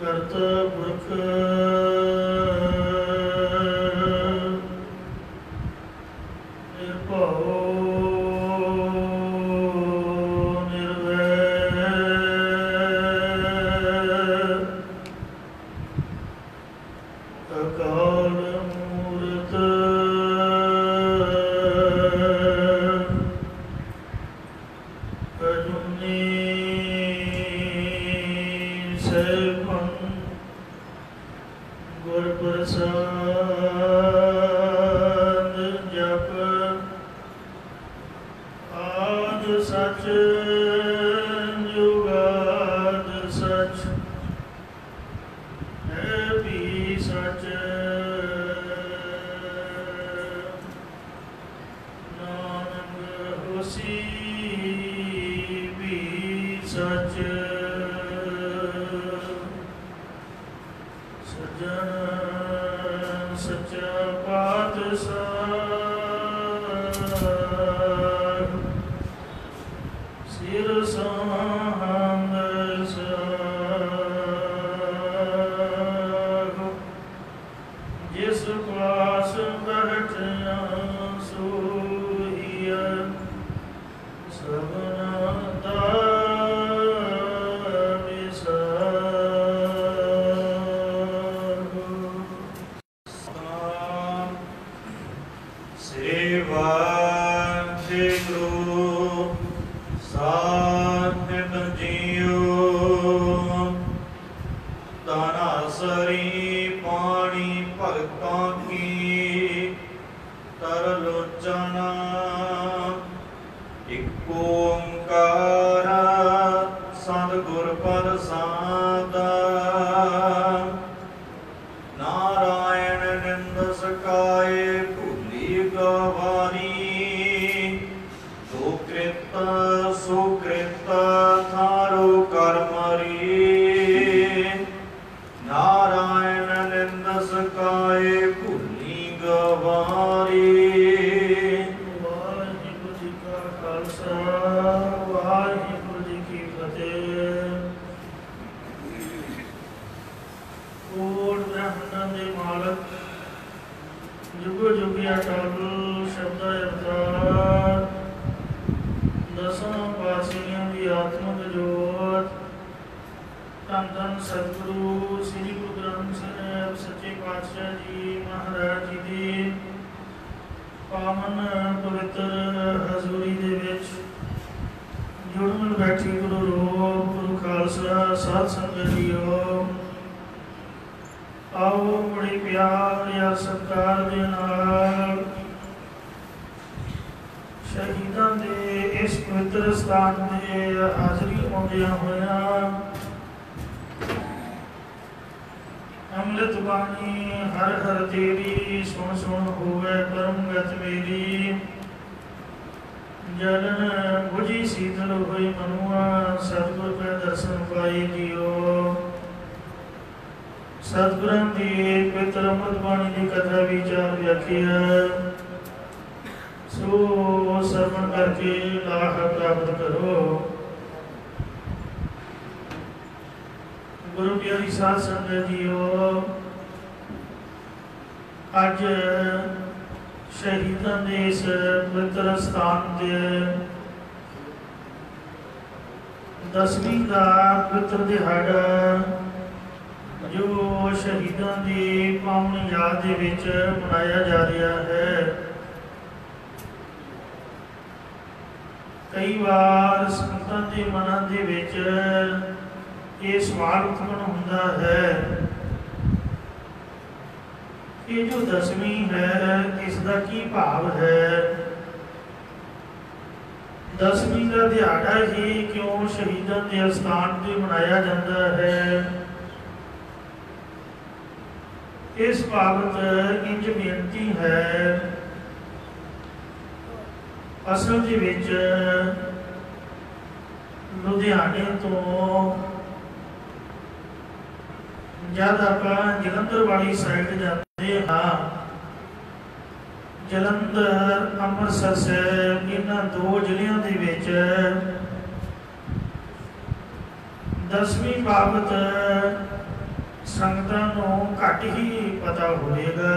ਕਰਤਾ ਪੁਰਖ जब आप जलंधर वाली साइड जाते हाँ जलंधर अमृतसर साहब इन्हां दो जिलियां दे विच 10वीं बाबत ਸੰਗਤਾਂ ਨੂੰ ਘੱਟ ਹੀ ਪਤਾ ਹੋਵੇਗਾ।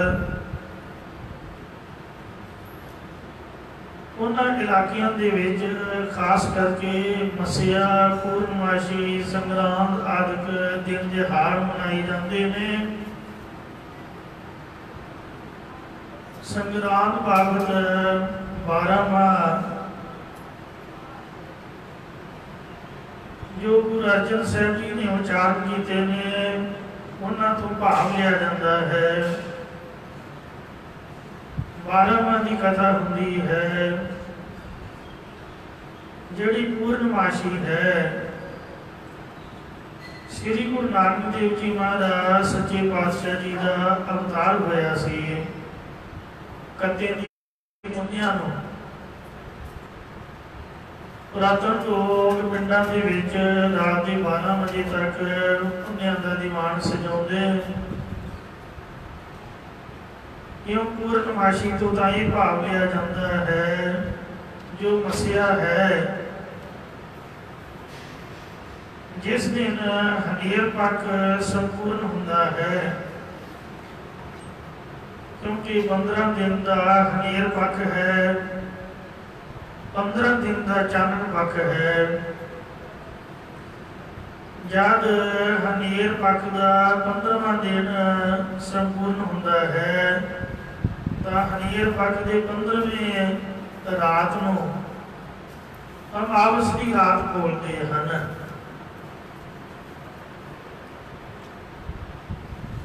ਉਹਨਾਂ ਇਲਾਕਿਆਂ ਦੇ ਵਿੱਚ ਖਾਸ ਕਰਕੇ ਮੱਸਿਆ, ਪੂਰਨਮਾਸ਼ੀ, ਸੰਗਰਾਂਦ ਆਦਿਕ ਦਿਨ ਦਿਹਾੜ ਮਨਾਏ ਜਾਂਦੇ ਨੇ। ਸੰਗਰਾਂਦ ਬਾਬਤ 12ਵਾਂ ਜੋ ਗੁਰੂ ਅਰਜਨ ਸਾਹਿਬ ਜੀ ਨੇ ਉਚਾਰਨ ਕੀਤੇ ਨੇ, ਉਹਨਾਂ ਤੋਂ ਭਾਵ ਲਿਆ ਜਾਂਦਾ ਹੈ। 12ਵਾਂ ਦੀ ਕਥਾ ਹੁੰਦੀ ਹੈ। ਜਿਹੜੀ ਪੂਰਨਮਾਸ਼ੀ ਹੈ, ਸ੍ਰੀ ਗੁਰੂ ਨਾਨਕ ਦੇਵ ਜੀ ਮਹਾਰਾਜ ਸੱਚੇ ਪਾਤਸ਼ਾਹ ਜੀ ਦਾ ਅਵਤਾਰ ਹੋਇਆ ਸੀ। ਕੱਤੇ ਦੀ ਪੁੰਨਿਆਂ ਨੂੰ ਪੁਰਾਤਨ ਲੋਕ ਪਿੰਡਾਂ ਦੇ ਵਿੱਚ ਰਾਤ ਦੇ 12 ਵਜੇ ਤੱਕ ਪੁੰਨਿਆਂ ਦਾ ਦੀਵਾਨ ਸਜਾਉਂਦੇ। ਕਿਉਂ ਪੂਰਨਮਾਸ਼ੀ ਤੋਂ ਤਾਂ ਇਹ ਭਾਵ ਲਿਆ ਜਾਂਦਾ ਹੈ, ਜੋ ਮੱਸਿਆ ਹੈ, ਜਿਸ ਦਿਨ ਹਨੇਰ ਪੱਖ ਸੰਪੂਰਨ ਹੁੰਦਾ ਹੈ। ਕਿਉਂਕਿ 15 ਦਿਨ ਦਾ ਹਨੇਰ ਪੱਖ ਹੈ, 15 ਦਿਨ ਦਾ ਚਾਨਣ ਪੱਖ ਹੈ। ਜਦ ਹਨੇਰ ਪੱਖ ਦਾ 15ਵਾਂ ਦਿਨ ਸੰਪੂਰਨ ਹੁੰਦਾ ਹੈ ਤਾਂ ਹਨੇਰ ਪੱਖ ਦੇ 15ਵੇਂ ਰਾਤ ਨੂੰ ਅਮਾਵਸ ਦੀ ਰਾਤ ਬੋਲਦੇ ਹਨ।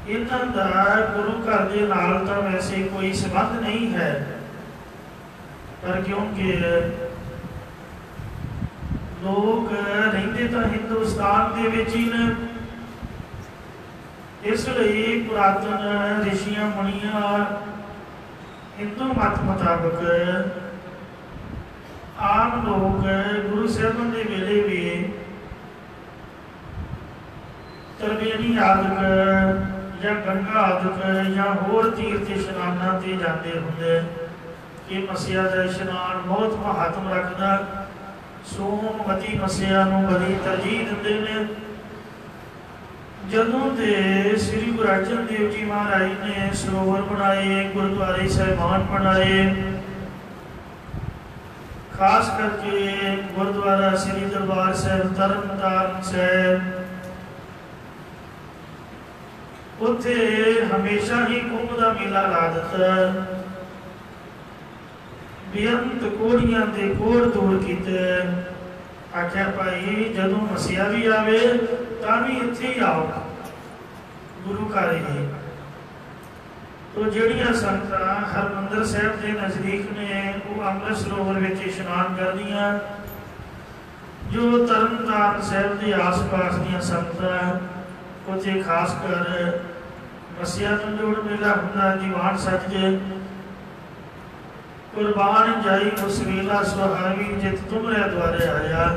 ਇਹਨਾਂ ਦਾ ਗੁਰੂ ਘਰ ਦੇ ਨਾਲ ਤਾਂ ਵੈਸੇ ਕੋਈ ਸੰਬੰਧ ਨਹੀਂ ਹੈ, ਪਰ ਕਿਉਂਕਿ ਲੋਕ ਰਹਿੰਦੇ ਤਾਂ ਹਿੰਦੁਸਤਾਨ ਦੇ ਵਿੱਚ ਹੀ ਨੇ, ਇਸ ਲਈ ਪੁਰਾਤਨ ਰਿਸ਼ੀਆਂ ਮੁਨੀਆਂ ਹਿੰਦੂ ਮਤ ਮੁਤਾਬਕ ਆਮ ਲੋਕ ਗੁਰੂ ਸਾਹਿਬਾਂ ਦੇ ਵੇਲੇ ਵੀ ਤਰਵੇਣੀ ਆਦਿਕ ਜਾਂ ਗੰਗਾ ਆਦਿਕ ਜਾਂ ਹੋਰ ਤੀਰਥ ਇਸ਼ਨਾਨਾਂ ਤੇ ਜਾਂਦੇ ਹੁੰਦੇ। ਕਿ ਮੱਸਿਆ ਦਾ ਇਸ਼ਨਾਨ ਬਹੁਤ ਮਹੱਤਵ ਰੱਖਦਾ। ਸੋਮਵਤੀ ਮੱਸਿਆ ਨੂੰ ਬੜੀ ਤਰਜੀਹ ਦਿੰਦੇ ਨੇ। ਜਦੋਂ ਦੇ ਸ੍ਰੀ ਗੁਰੂ ਅਰਜਨ ਦੇਵ ਜੀ ਮਹਾਰਾਜ ਨੇ ਸਰੋਵਰ ਬਣਾਏ, ਗੁਰਦੁਆਰੇ ਸਾਹਿਬਾਨ ਬਣਾਏ, ਖਾਸ ਕਰਕੇ ਗੁਰਦੁਆਰਾ ਸ੍ਰੀ ਦਰਬਾਰ ਸਾਹਿਬ ਤਰਨਤਾਰਨ ਸਾਹਿਬ, ਉੱਥੇ ਹਮੇਸ਼ਾ ਹੀ ਕੁੰਭ ਦਾ ਮੇਲਾ ਲਾ ਦਿੱਤਾ। ਬੇਅੰਤ ਕੋੜੀਆਂ ਦੇ ਕੋੜ ਦੂਰ ਕੀਤੇ। ਆਖਿਆ ਭਾਈ ਜਦੋਂ ਮੱਸਿਆ ਵੀ ਆਵੇ ਤਾਂ ਵੀ ਇੱਥੇ ਹੀ ਆਓ, ਗੁਰੂ ਘਰ ਹੀ। ਤੋ ਜਿਹੜੀਆਂ ਸੰਗਤਾਂ ਹਰਿਮੰਦਰ ਸਾਹਿਬ ਦੇ ਨਜ਼ਦੀਕ ਨੇ, ਉਹ ਅੰਮ੍ਰਿਤ ਸਰੋਵਰ ਵਿੱਚ ਇਸ਼ਨਾਨ ਕਰਦੀਆਂ। ਜੋ ਤਰਨਤਾਰਨ ਸਾਹਿਬ ਦੇ ਆਸ-ਪਾਸ ਦੀਆਂ ਸੰਗਤਾਂ, ਉੱਥੇ ਖਾਸ ਕਰ ਮੱਸਿਆ ਨੂੰ ਜੋੜ ਮੇਲਾ ਹੁੰਦਾ, ਦੀਵਾਨ ਸੱਜਦੇ। ਕੁਰਬਾਨ ਜਾਈ ਉਸ ਵੇਲਾ ਸੁਹਾਵੀ ਜਿਤ ਤੁਮਰੇ ਦੁਆਰੇ ਆਇਆ।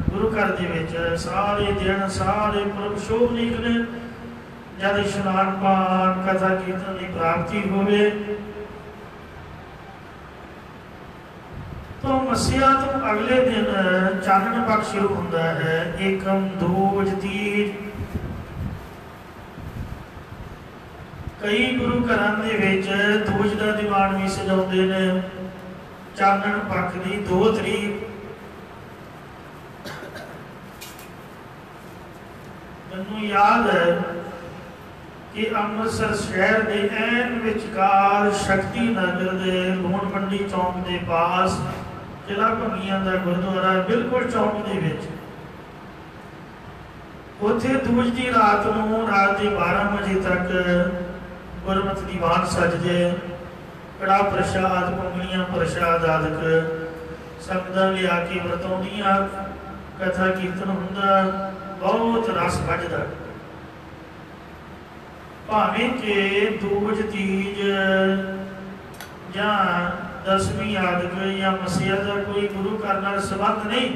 ਗੁਰੂ ਘਰ ਦੇ ਵਿੱਚ ਸਾਰੇ ਦਿਨ ਸਾਰੇ ਪੁਰਬ ਸ਼ੋਭਨੀਕ ਨੇ। ਜਦ ਇਸ਼ਨਾਨ ਪਾਠ ਕਥਾ ਕੀਰਤਨ ਦੀ ਪ੍ਰਾਪਤੀ ਹੋਵੇ ਤਾਂ ਮੱਸਿਆ ਤੋਂ ਅਗਲੇ ਦਿਨ ਚਾਨਣ ਪੱਖ ਸ਼ੁਰੂ ਹੁੰਦਾ ਹੈ। ਏਕਮ ਦੂਜ ਤੀਜ। ਕਈ ਗੁਰੂ ਘਰਾਂ ਦੇ ਵਿੱਚ ਦੂਜ ਦਾ ਦੀਵਾਨ ਵੀ ਸਜਾਉਂਦੇ ਨੇ। ਚਾਨਣ ਪੱਖ ਦੀ 2 ਤਰੀਕ ਮੈਨੂੰ ਯਾਦ ਹੈ ਕਿ ਅੰਮ੍ਰਿਤਸਰ ਸ਼ਹਿਰ ਦੇ ਐਨ ਵਿਚਕਾਰ ਸ਼ਕਤੀ ਨਗਰ ਦੇ ਲੂਣ ਮੰਡੀ ਚੌਂਕ ਦੇ ਪਾਸ ਕਿਲ੍ਹਾ ਭੰਗੀਆਂ ਦਾ ਗੁਰਦੁਆਰਾ ਬਿਲਕੁਲ ਚੌਂਕ ਦੇ ਵਿੱਚ, ਉੱਥੇ ਦੂਜ ਦੀ ਰਾਤ ਨੂੰ ਰਾਤ ਦੇ 12 ਵਜੇ ਤੱਕ ਗੁਰਮਤਿ ਦੀਵਾਨ ਸਜਦੇ। ਕੜਾ ਪ੍ਰਸ਼ਾਦ, ਪੰਗਲੀਆਂ ਪ੍ਰਸ਼ਾਦ ਆਦਿਕ ਸੰਗਤਾਂ ਲਿਆ ਕੇ ਵਰਤਾਉਂਦੀਆਂ। ਕਥਾ ਕੀਰਤਨ ਹੁੰਦਾ, ਬਹੁਤ ਰਸ ਵੱਜਦਾ। ਭਾਵੇਂ ਕਿ ਦੂਜ ਤੀਜ ਜਾਂ ਦਸਵੀਂ ਆਦਿਕ ਜਾਂ ਮੱਸਿਆ ਦਾ ਕੋਈ ਗੁਰੂ ਘਰ ਨਾਲ ਸੰਬੰਧ ਨਹੀਂ,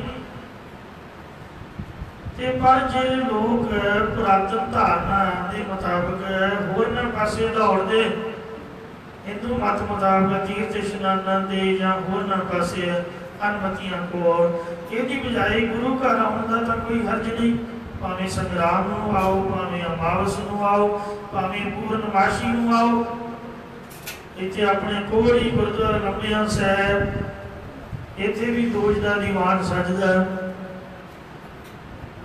ਤੇ ਪਰ ਜੇ ਲੋਕ ਪੁਰਾਤਨ ਧਾਰਨਾ ਦੇ ਮੁਤਾਬਕ ਹੋਰਨਾਂ ਪਾਸੇ ਦੌੜਦੇ, ਹਿੰਦੂ ਮਤ ਮੁਤਾਬਕ ਤੀਰਥ ਇਸ਼ਨਾਨਾਂ ਦੇ ਜਾਂ ਹੋਰਨਾਂ ਪਾਸੇ ਅਨਮਤੀਆਂ ਕੋਲ, ਇਹਦੀ ਬਜਾਏ ਗੁਰੂ ਘਰ ਆਉਣ ਦਾ ਤਾਂ ਕੋਈ ਹਰਜ ਨਹੀਂ। भावें संग्राम नूं आओ, भावें अमावस नूं आओ, भावें पूर्णमाशी नूं आओ। इत्थे अपने कोल ही गुरुद्वारा लंबियां साहिब, इत्थे भी दोज दा दीवान सजदा।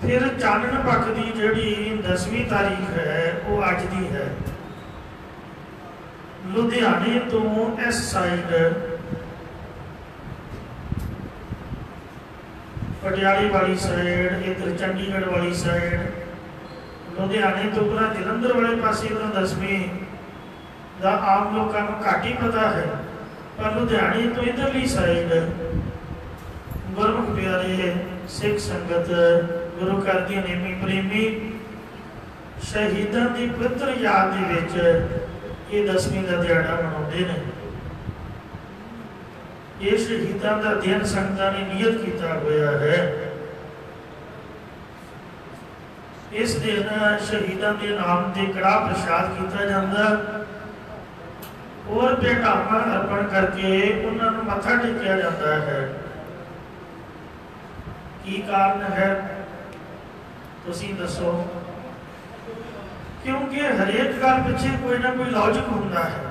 फिर चानन पख की जिहड़ी 10वीं तारीख है वो अज दी है। लुधियाने तो इस साइड पटियाले वाली साइड, इधर चंडीगढ़ वाली साइड, लुधियाने तो पूरा जलंधर वाले पासे तो 10वीं का आम लोगों को घट ही पता है, पर लुधियाने तो इधरली साइड गुरमुख प्यारे सिख संगत गुरु घर दी नेमी प्रेमी शहीदों की पवित्र याद दे विच ये 10वीं का दिहाड़ा मनाते हैं। ये शहीदों का दिन संगतां ने नियत किया हुआ है। इस दिन शहीदों के नाम से कड़ाह प्रसाद किया जाता और भेंटावां अर्पण करके उन्होंने मत्था टेकिया जाता है। की कारण है तुसीं दसो? क्योंकि हरेक गल पिछे कोई ना कोई लॉजिक होता है।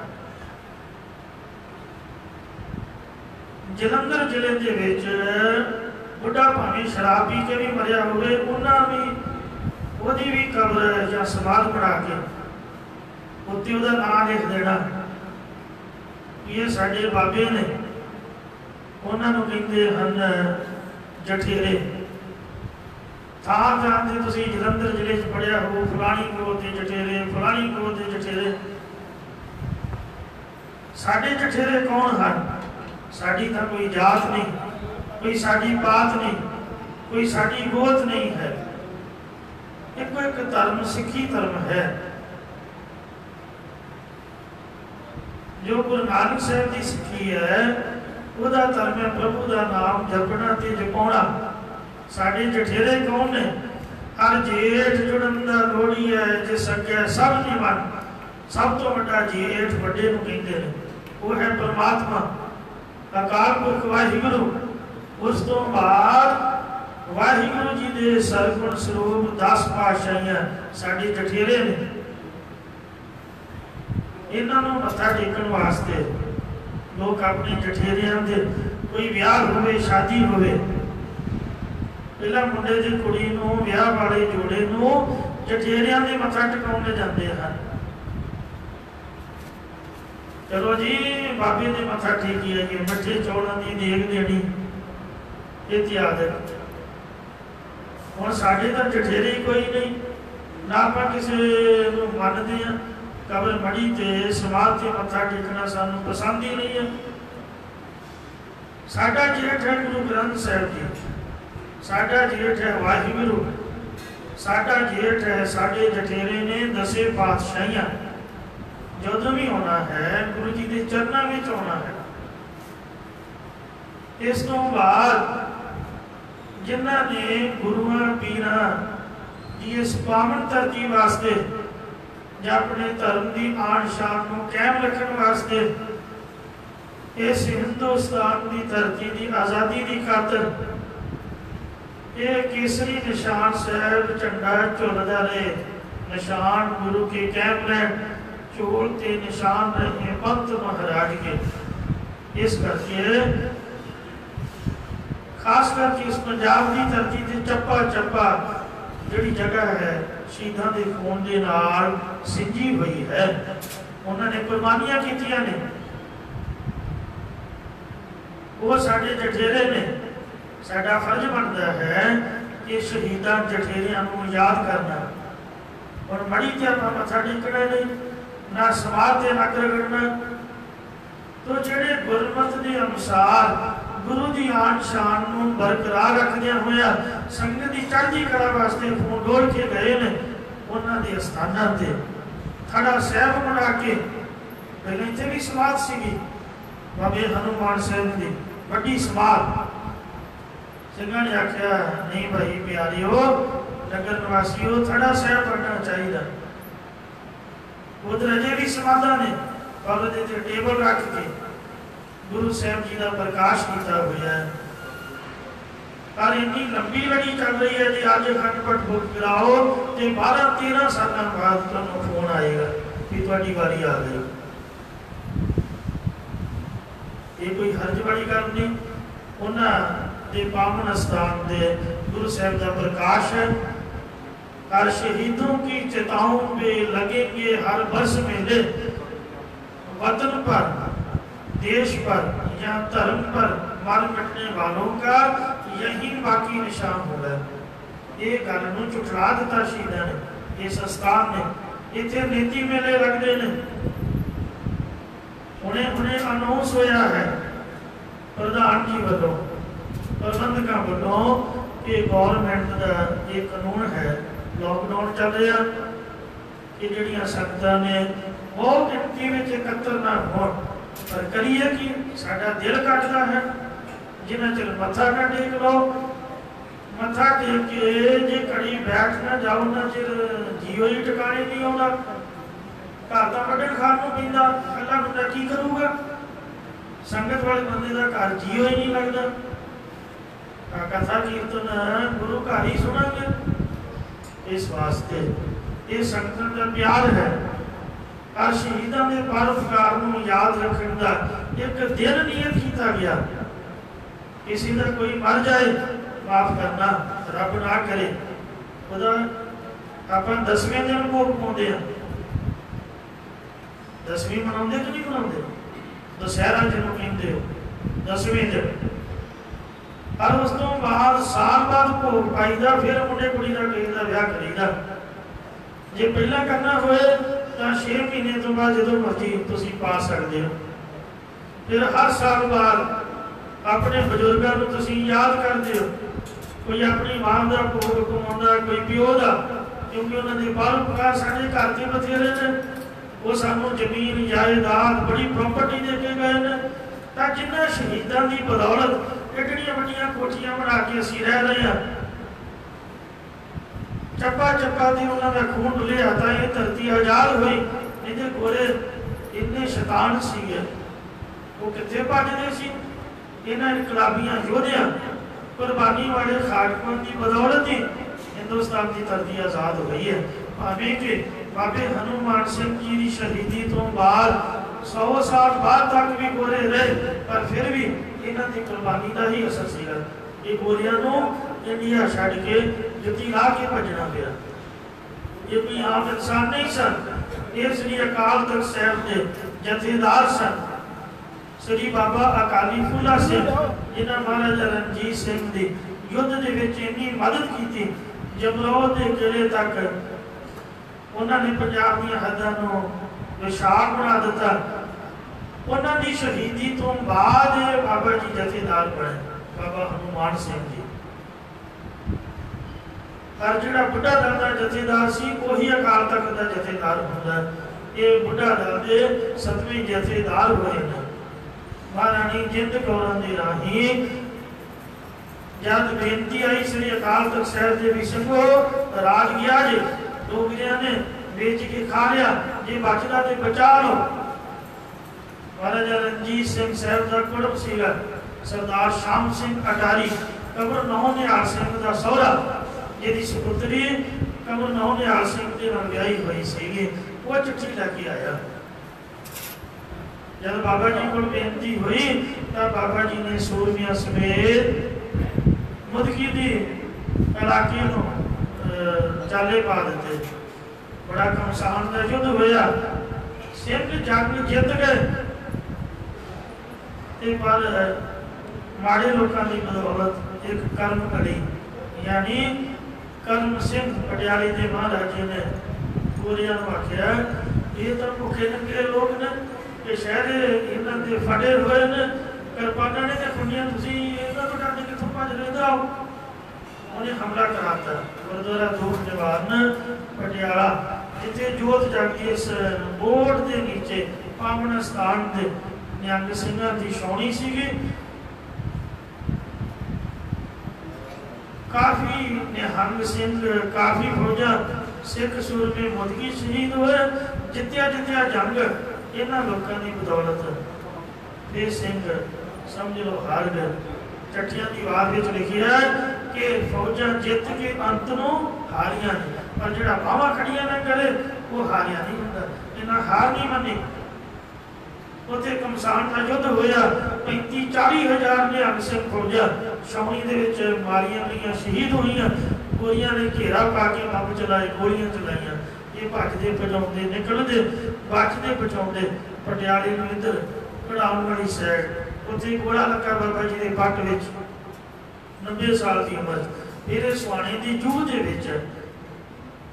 जलंधर जिले के विच बुढ़ा भावें शराब पी के भी मरिया होवे, उन्हां भी ओहदी भी कबर या समाध बना के उत्ते उहदा नाम लिख देना, ये साडे बाबे ने, उन्हां नूं कहिंदे हन जठेरे। थां थां ते तुसीं जलंधर जिले च पढ़िया हो फलानी गोल ते जठेरे, फलानी गोल ते जठेरे। साडे जठेरे कौन हैं? साडी तां कोई जात नहीं, कोई साडी पात नहीं, कोई साडी गोत नहीं है। एक एक धर्म सिखी धर्म है। जो गुरु नानक साहब की सिखी है वह धर्म है प्रभु का नाम जपना ते जपाउणा। साडे जठेरे कौन ने? हर जेठ जुड़न दा लोड़ी है, जिस अगे सब जीवन, सब तो वड्डा जेठ वड्डे नूं कहिंदे ने, वो है परमात्मा अकाल पुरख वाहिगुरु। उस तो बाद वाहिगुरु जी दे सरगुण स्वरूप 10 पातशाहियां साडे जठेरे ने। इन्हां नूं मत्था टेकण वास्ते लोग अपने जठेरियां दे कोई ब्याह होवे, शादी होवे, पहला मुंडे दी कुड़ी नूं ब्याह वाले जोड़े नूं जठेरियां दे मत्था टेकाउणे जांदे हन। चलो जी बाबे ने मत्था टेकी आइए, मिठे चौलों की देग देनी, ये आदत। हुण साडे तां जठेरे ही कोई नहीं, ना आपां किसे नूं मनदे हां। कबर मड़ी ते समाध ते मत्था टेकना सानूं पसंद ही नहीं है। साडा जेठ है गुरु ग्रंथ साहिब जी, साडा जेठ है वाहिगुरु, साडा जेठ है साडे जठेरे ने 10 पातशाहियां। जो भी होना है गुरु जी के चरणों में होना है। इस तो बाद जिन्हां ने गुरुआं पीरां की इस पावन धरती वास्ते या अपने धर्म की आन शान को कायम रखने वास्ते इस हिंदुस्तान की धरती की आज़ादी की खातर ये केसरी निशान साहब झंडा झुलदा रहे, निशान गुरु के कायम रहे, चोल के निशान रहे पंत महाराज के। इस करके खास करके इस पंजाब की धरती से चप्पा चप्पा जिहड़ी जगह है शहीदों के खून के नाल सिंजी हुई है। उन्होंने कुर्बानियां कीतियां ने, वो साडे जठेरे ने। साडा फर्ज बनता है कि शहीदां जठेरियां नूं याद करना। और मड़ी ते आपां मत्था टेकना नहीं, ना समाज से नक रगड़ना। तो जेडे गुरमत के अनुसार गुरु की आन शान को बरकरार रखदे होया संगत की चढ़ती कला वास्ते खून डोल के गए ने, उन्होंने अस्थानां ते थड़ा साहब बना के पहले इत्थे भी समाध सीगी बाबे हनुमान साहब की वड्डी समाध। सिंघां ने आख्या नहीं भाई प्यारिओ नगर निवासियों थड़ा साहब बनना चाहिए। उधर अजे भी समाधा ने पर टेबल रख के गुरु साहब जी का प्रकाश किया हुआ है। पर इन्नी लंबी लड़ी चल रही है जी, अज अखंड पाठ बुक कराओ तो 12-13 साल बाद तुहानूं फोन आएगा कि तुहाडी वारी आ गई। ये कोई हर्ज वाली गल नहीं। उन्होंने पावन स्थान दे गुरु साहब का प्रकाश है। हर शहीदों की चिताओं पे लगेंगे हर वर्ष मेले, वतन पर, देश पर या धर्म पर मर मिटने वालों का यही बाकी निशान होगा। ये गल नूं झुठला दिता शहीदां ने, इस स्थान ने। इत्थे नीति मेले लगते हैं। हुणे हुणे अनाउंस होया है प्रधान जी वालों, प्रबंधकों वालों कि गौरमेंट का ये कानून है, लॉकडाउन चल रहा कि जिहड़ियां संगतां ने बहुत गिनती में एकत्र ना हो, पर करिए कि साडा दिल कटदा है। जिन्ना चिर मत्था ना टेक लो, मत्था टेक के जे कड़ी बैठ ना जाओ ना चिर जीओ ही ठिकाने नहीं आउंदा। घर तां कढ़ण खाण नूं पींदा, कल्ला बंदा की करूगा? संगत वाले बंदे का घर जीओ ही नहीं लगता। कथा कीर्तन गुरु घर ही सुनांगे। इस वास्ते ये संगत का प्यार है। और शहीदों के परोपकार को याद रखने का एक दिन नियत किया गया। किसी का कोई मर जाए माफ करना, रब ना करे। आप 10वें दिन भोग पाते हैं, 10वीं मनाते कि नहीं मनाते? दशहरा जिन्हों कहते हो 10वें दिन। और उस तो बाद साल बाद भोग पाईदा, फिर मुंडे कुड़ी का किसी का विआह करीदा। जे पहला करना होए तो 6 महीने तो बाद जो मर्जी तुम पा सकते हो। फिर हर साल बाद अपने बजुर्गों को तुम याद करते हो। कोई अपनी मां का भोग कमाता, कोई प्यो का, क्योंकि उन्होंने परोपकार साढ़े घर के बथेरे ने। वो सानू जमीन जायदाद बड़ी प्रॉपर्टी दे के गए हैं। तो जिन्होंने शहीदों की बदौलत एडियां बड़िया कोठियां बना के असी रह रहे हैं। चप्पा चप्पा से उन्होंने खून डुलिया था, ये धरती आजाद हुई। इन्हें गोरे इन्ने शैतान सीगे, वो कितने भजते सी? इन्होंने इनकलाबियां योधिया कुर्बानी वाले खाटकों की बदौलत ही हिंदुस्तान की धरती आजाद हुई है। भावें कि बाबे हनुमान सिंह जी की शहीदी तो बाद 100 साल बाद तक भी गोरे रहे, पर फिर भी इन्हों की कुर्बानी का ही असर सीगा। ये गोरियां नूं इंडिया छड़ के जुत्ती ला के भजना पिया। ये कोई आम इंसान नहीं सन। ये श्री अकाल तख्त साहब के जथेदार सन। श्री बाबा अकाली फूला सिंह, जिन्हें महाराजा रणजीत सिंह की युद्ध के इन्नी मदद की। जमरौर के किले तक उन्होंने पंजाब दी हदां नूं विशाल बना दिता। उन्होंने शहीदी तो बाद बाबा जी जथेदार बने, बाबा हनुमान सिंह जी। और जो बुढ़ा दल का जथेदार सी वही अकाल तख्त का जथेदार होंदा। ये बुढ़ा दल के 7वें जथेदार हुए हैं। महाराणी जिंद कौर के राही जब बेनती आई श्री अकाल तख्त साहब के भी संगो राज गया जे, डोगरिया ने बेच के खा लिया, जे बचदा ते बचा लो। महाराजा रणजीत सिंह साहब का कुड़म सीगा सरदार शाम सिंह अटारी, कबर नौनिहाल सिंह का सौरा, जिहदी सपुत्री कबर नौनिहाल सिंह के नाल विआही हुई सी। वो चिट्ठी लैके आया। जब बाबा जी को बेनती हुई तो बाबा जी ने सूरमिया समेत मुदकी दी इलाके को चाले पा दिते। बड़ा घमसान का युद्ध होया। सिंह जंग जित गए, पर माड़े लोगों की बदौलत एक कर्म घड़ी, यानी कर्म सिंह पटियाले के महाराजे ने गोरिया आख्या, ये तो भुखे नंगे लोग ने, ये शहर इन्हों के फटे हुए ने, किरपाना ने खुनिया, इन्हों को डर कितों भज रहे आओ। उन्हें हमला कराता। गुरुद्वारा दूर जवान पटियाला जिथे जोत जगती, इस बोर्ड के नीचे पावन स्थान के निहंग सिंह की छाउनी सी। काफ़ी निहंग सिंह, काफ़ी फौजा सिख सूरमे मुदकी शहीद हुए। जित्या जित्या जंग इन्होंने लोगों की बदौलत फिर सिंह समझ लो हार गए। चट्टियां की वार लिखी है, कि फौजां जित के अंत नूं हारियां ने, पर जिहड़ा बाहां खड़ियां ना करे वो हारिया नहीं हुंदा। इन्हां हार नहीं मनी। उत्थे कमसान का युद्ध होया, 35-40 हज़ार निहंग सिंह फौजा छावनी दे विच मारियां गईयां, शहीद होईयां। गोलियां ने घेरा पा के बंब चलाए, गोलियां चलाइयां। ये भजदे भजाउंदे निकलदे बचदे बचाउंदे पटियाले नूं इधर कढ़ाउण वाली साइड उत्थे गोला लगा बाबा जी के पट विच। 90 साल की उम्र। फिर सुहाने की जूह दे विच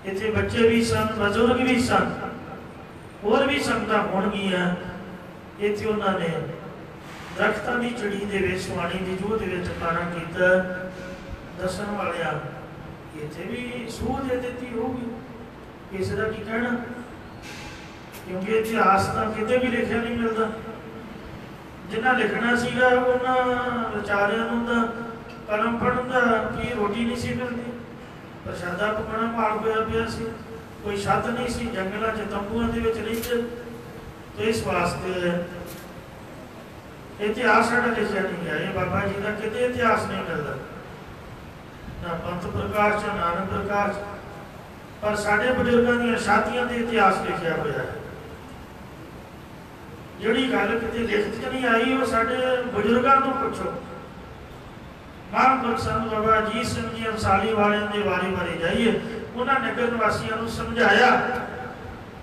इत्थे बच्चे भी सन, बजुर्ग भी सन, होर भी संगतां होणगीआं। इत्थे उन्होंने दरख्तां की चढ़ी दे विच सुहाने की जूह दे विच पाना कीता। दसन वालिया इत्थे भी सूह दे दित्ती होगी, किसी का की कहना, क्योंकि इतिहास तो किते भी लिखिया नहीं मिलता। जिन्हें लिखना सीगा उन्हां विचारियां नूं तां कलम पढ़न दा की रोटी नहीं सी मिलती, प्रशादा पकाना भाग होया पिया सी, कोई छत नहीं सी, जंगलों च तंबूआं दे विच रहिंदे। तो इस वास्ते इतिहास साडा लिखिया नहीं गया। ये बाबा जी का किते इतिहास नहीं मिलता, ना पंथ प्रकाश च नानक प्रकाश, पर साडे बजुर्गों दी छातियां दे इतिहास लिखिया होया है। जिहड़ी गल किते लिखत च नहीं आई वो साडे बजुर्गों तो पुछो। महापुरख संत बाबा अजीत सिंह जी अंसाली वाले के बारे बारे जाइए, उन्होंने नगर निवासियों को समझाया।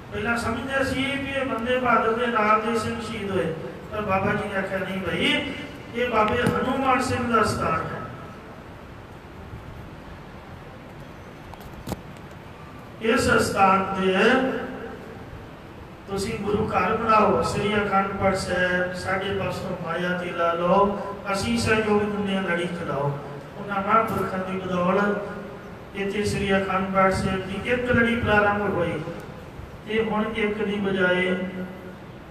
पहला समझते सी कि बंदे बहादुर के नाल दे सिंह शहीद होए, पर बाबा जी ने आख्या नहीं भाई, ये बाबे हनुमान सिंह का स्थान है। इस स्थान से तुसीं गुरु घर बनाओ, श्री अखंड पाठ साहिब साढ़े पासों माया तेला लो, असीं सहयोग दुनिया लड़ी चलाओ। उन्होंने महापुरखों की बदौलत इतने श्री अखंड पाठ साहिब की एक लड़ी प्रारंभ हुई। ये हुण एक दी बजाए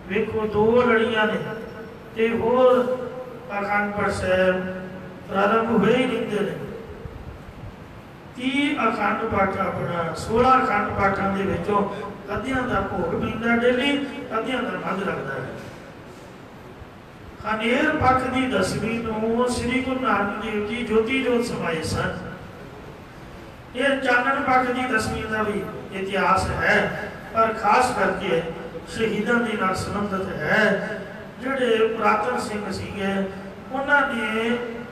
वेखो 2 लड़ियां ने, ते होर अखंड पाठ साहिब प्रारंभ हुए ही रहिंदे ने। 30 अखंड पाठ अपना 16 अखंड पाठां दे विचों अद्धियां दा भोग पैंदा डेली, अद्धियां दा मध लगदा है। खनेर पक्ष की 10वीं नूं श्री गुरु नानक देव जी ज्योति जोत समाए सन। ये चानन पक्ष की 10वीं का भी इतिहास है, पर खास करके शहीदों के नाल संबंधित है। जिहड़े पुरातन सिंह सीगे उन्होंने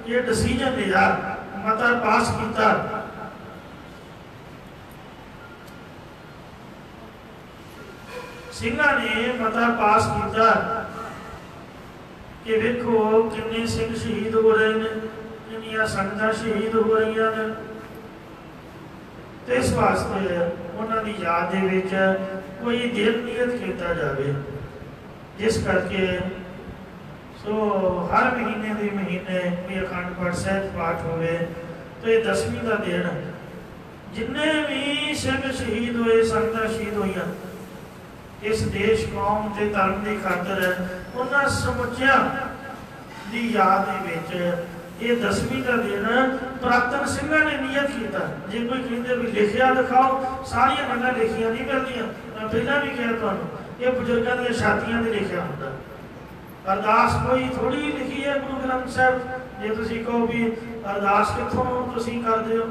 ये डिसीजन लिया, मता पास किया, सिंघां ने मता पास किया कि देखो किन्ने सिंह शहीद हो रहे हैं, किन्नियां संगतां शहीद हो रही हैं। तो इस वास्ते उन्होंने याद दे विच कोई दिन नियत किया जाए, जिस करके सो हर महीने के महीने कोई अखंड पाठ साहिब पाठ होवे। तो ये 10वीं का दिन जिन्ने भी सिंह शहीद हुए, संगतां शहीद हुई इस देश कौम के धर्म की खातर, उन्होंने समुचिया की याद ये 10वीं का दिन पुरातन सिंघां ने नियत किया। जे कोई कहते भी लिखिया दिखाओ, सारिया गल्लां लिखिया नहीं मिलदियां। मैं पहला भी कहा तुहानूं, ये बुजुर्गों दी छातियां ते लिखिया हुंदा। अरदास कोई थोड़ी लिखी है गुरु ग्रंथ साहिब। जे तुसीं कहो भी अरदास कित्थों तुसीं करदे हो,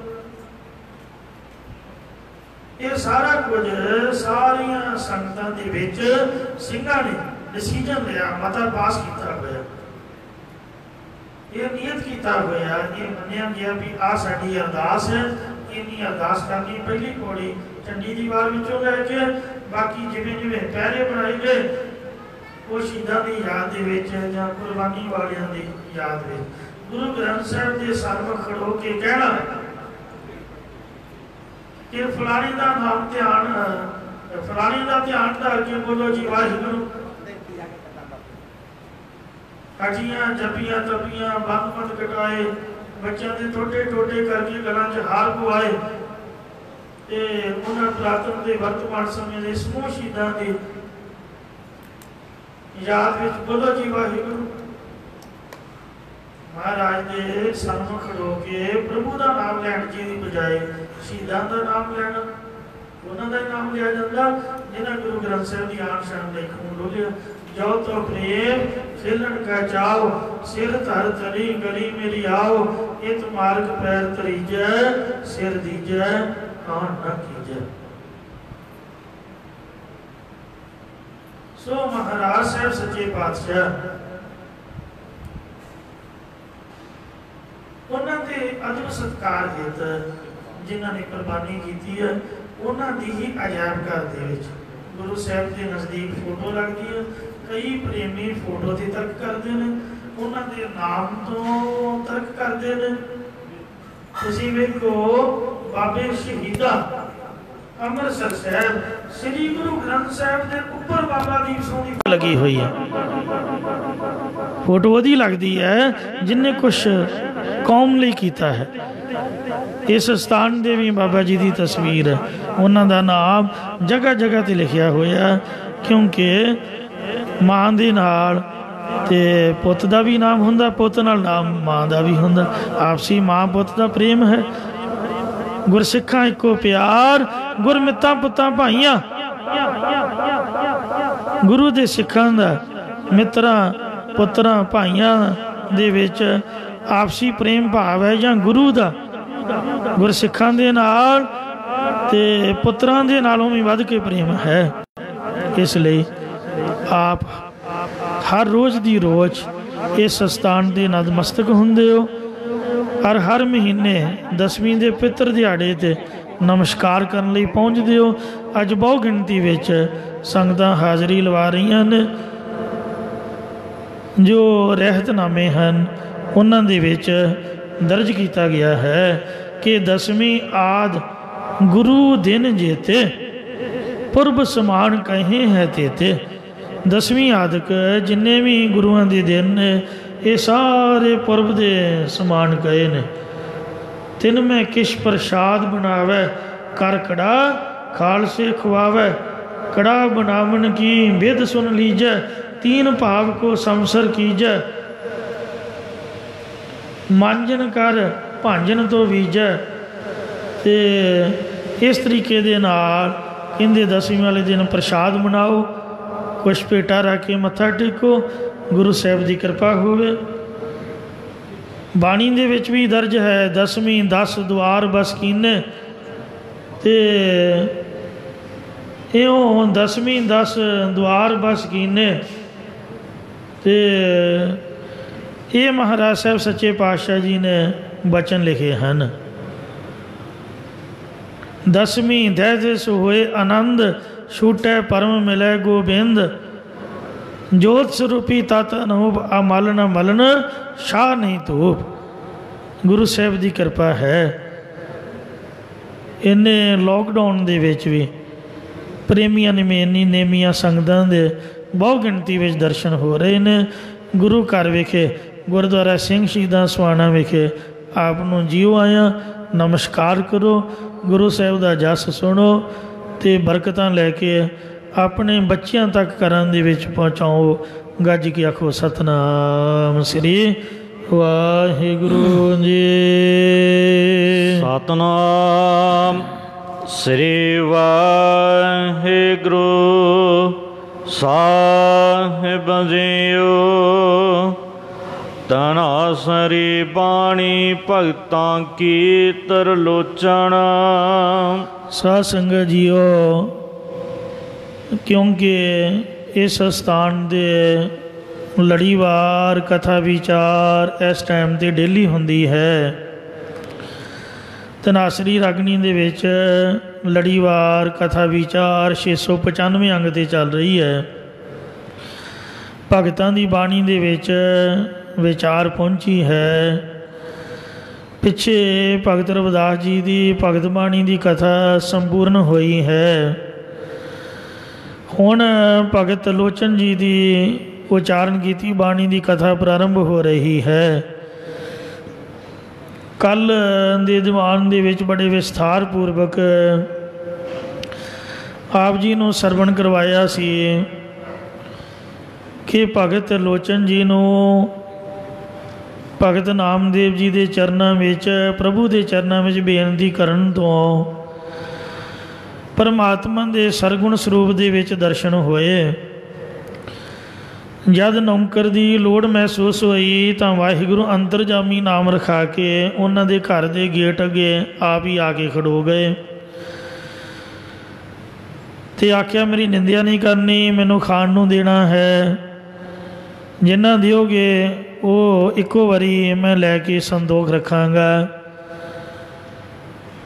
ये सारा कुछ सारिया संगतां दे विच सिंघां ने डिसीजन लिया, मता पास किया होया, ये नियत किया होया, ये मन्निया गया भी आ साडी अरदास है। इन्नी अरदास करनी पहली पौड़ी चंडी दीवार विचों लैके बाकी जिवें जिवें पहरे बनाए गए वो शहीदां दी याद दे विच जां कुर्बानी वालियां दी याद विच गुरु ग्रंथ साहिब दे सन्मुख खड़ो के कहना कि फलाने का नाम ध्यान, फलाने का ध्यान धर के बोलो जी वाहिगुरू। हटियां जपियां तपियां बंद बंद कटाए, बच्चों के टोटे टोटे करके गलों च हार पवाए, ते उन्होंने पुरातन के वर्तमान समय के समूह शहीदों की याद विच बोलो जी वाहिगुरू। महाराज के सन्मुख खड़ो के प्रभु का नाम लैण जी की बजाय शहीदों का नाम लेना, उन्होंने नाम लिया जाता जिन्हें गुरु ग्रंथ साहिब की आन शान लई खून डोलिया। जो तो प्रेम खेलन का चाओ, सिर धर तरी गली मेरी आओ, इत मार्ग पैर तरीजै, सिर दीजै कान न कीजै। सो महाराज साहब सच्चे पातशाह उन्होंने अदब सत्कार हित जिन्होंने कुर्बानी की है, उन्होंने ही अजायब घर के गुरु साहब के नज़दीक फोटो लगती है। कई प्रेमी फोटो की तर्क करते हैं, उन्होंने नाम तो तर्क करते हैं। तुसीं वेखो बाबे शहीदा अमृतसर साहब श्री गुरु ग्रंथ साहब के ऊपर बाबा दीप सिंह की लगी हुई है, फोटो वही लगती है जिन्हें कुछ कौम लिए किया है। इस स्थान दे भी बाबा जी की तस्वीर है, उन्होंने नाम जगह जगह ते लिखिया होया, क्योंकि माँ दे नाल ते पुत दा भी नाम हुंदा, पुत नाल नाम माँ दा भी हुंदा। आपसी माँ पुत दा प्रेम है। गुरसिखा इको प्यार, गुरमितां पुतां भाइयां। गुरु दे सिखां दा मित्रां पुत्रां भाइयां दे विच आपसी प्रेम भाव है, जां गुरु दा गुरसिखां दे नाल ते पुत्रां दे नालों भी वध के प्रेम है। इसलिए आप हर रोज़ दी रोज़ इस स्थान के नतमस्तक हुंदे हो, और हर महीने 10वीं के पितर दिहाड़े ते नमस्कार करने लई पहुँचते हो। अज बहु गिनती विच संगतां हाज़री लवा रही ने। जो रहतनामे हैं उन्हां दे विच दर्ज किया गया है कि 10वीं आद गुरु दिन जेते, पुरब समान कहे है तेते। 10वीं आदक जिन्ने भी गुरुआं दे दिन ने, ये सारे पुरब दे समान कहे ने। तिन में किश प्रसाद बनावे, कर कड़ा खालसे खुआवे। कड़ा बनावन की विध सुन लीजै, तीन भाव को संसर कीजै। मांजन कर भांजन तो बीजै। ते इस तरीके दे नाल कहंदे 10वीं वाले दिन प्रसाद बनाओ, कुछ पेटा रख के मत्था टेको, गुरु साहब की कृपा होवे। बाणी दे विच भी दर्ज है 10वीं 10 द्वार बस कीने, ते इहों 10वीं 10 द्वार बस कीने। ते ये महाराज साहब सच्चे पातशाह जी ने बचन लिखे हैं। 10वीं दह दिस होए आनंद, छूटै परम मिलै गोबिंद। जोत स्वरूपी तत अनूप, अमल न मलन शाह नहीं धूप। गुरु साहब की कृपा है। इन्हें लॉकडाउन दे विच भी प्रेमियां निमेनी नेमियां संगतां दे बहु गिनती विच दर्शन हो रहे ने। गुरु घर विखे गुरुद्वारा सिंह शहीदां स्वाणा विखे आपनों जीव आया नमस्कार करो, गुरु साहब का जस सुनो, तो बरकतां लैके अपने बच्चों तक घरां दे विच पहुँचाओ। गज के आखो सतनाम श्री वाहिगुरु जी। सतनाम श्री वाहिगुरु साहिब जीओ। धनासरी बाणी भगतां की तरलोचन। साध संगत जीओ, क्योंकि इस स्थान दे लड़ीवार कथा विचार इस टाइम ते डेली होंदी है। धनासरी रागनी दे विच लड़ीवार कथा विचार 695 अंग ते चल रही है। भगतां दी बाणी दे विच विचार पहुंची है। पिछे भगत रविदास जी की भगत बाणी की कथा संपूर्ण हुई है। हुण भगत लोचन जी की उच्चारण की बाणी की कथा प्रारंभ हो रही है। कल दे दीवान दे विच बड़े विस्तार पूर्वक आप जी नूं सरवण करवाया सी कि भगत लोचन जी नूं भगत नामदेव जी के चरणों में प्रभु के चरणों में बेनती करन तो परमात्मा के सरगुण स्वरूप दे विच दर्शन होए। ਜਦ ਨੌਕਰ ਦੀ ਲੋੜ ਮਹਿਸੂਸ ਹੋਈ ਤਾਂ ਵਾਹਿਗੁਰੂ ਅੰਤਰਜਾਮੀ ਨਾਮ ਰਖਾ ਕੇ ਉਹਨਾਂ ਦੇ ਘਰ ਦੇ ਗੇਟ ਅੱਗੇ ਆਪ ਹੀ ਆ ਕੇ ਖੜੋ ਗਏ ਅਤੇ ਆਖਿਆ ਮੇਰੀ ਨਿੰਦਿਆ ਨਹੀਂ ਕਰਨੀ, ਮੈਨੂੰ ਖਾਣ ਨੂੰ ਦੇਣਾ ਹੈ, ਜਿੰਨਾ ਦਿਓਗੇ ਉਹ ਇੱਕੋ ਵਾਰੀ ਮੈਂ ਲੈ ਕੇ ਸੰਤੋਖ ਰੱਖਾਂਗਾ।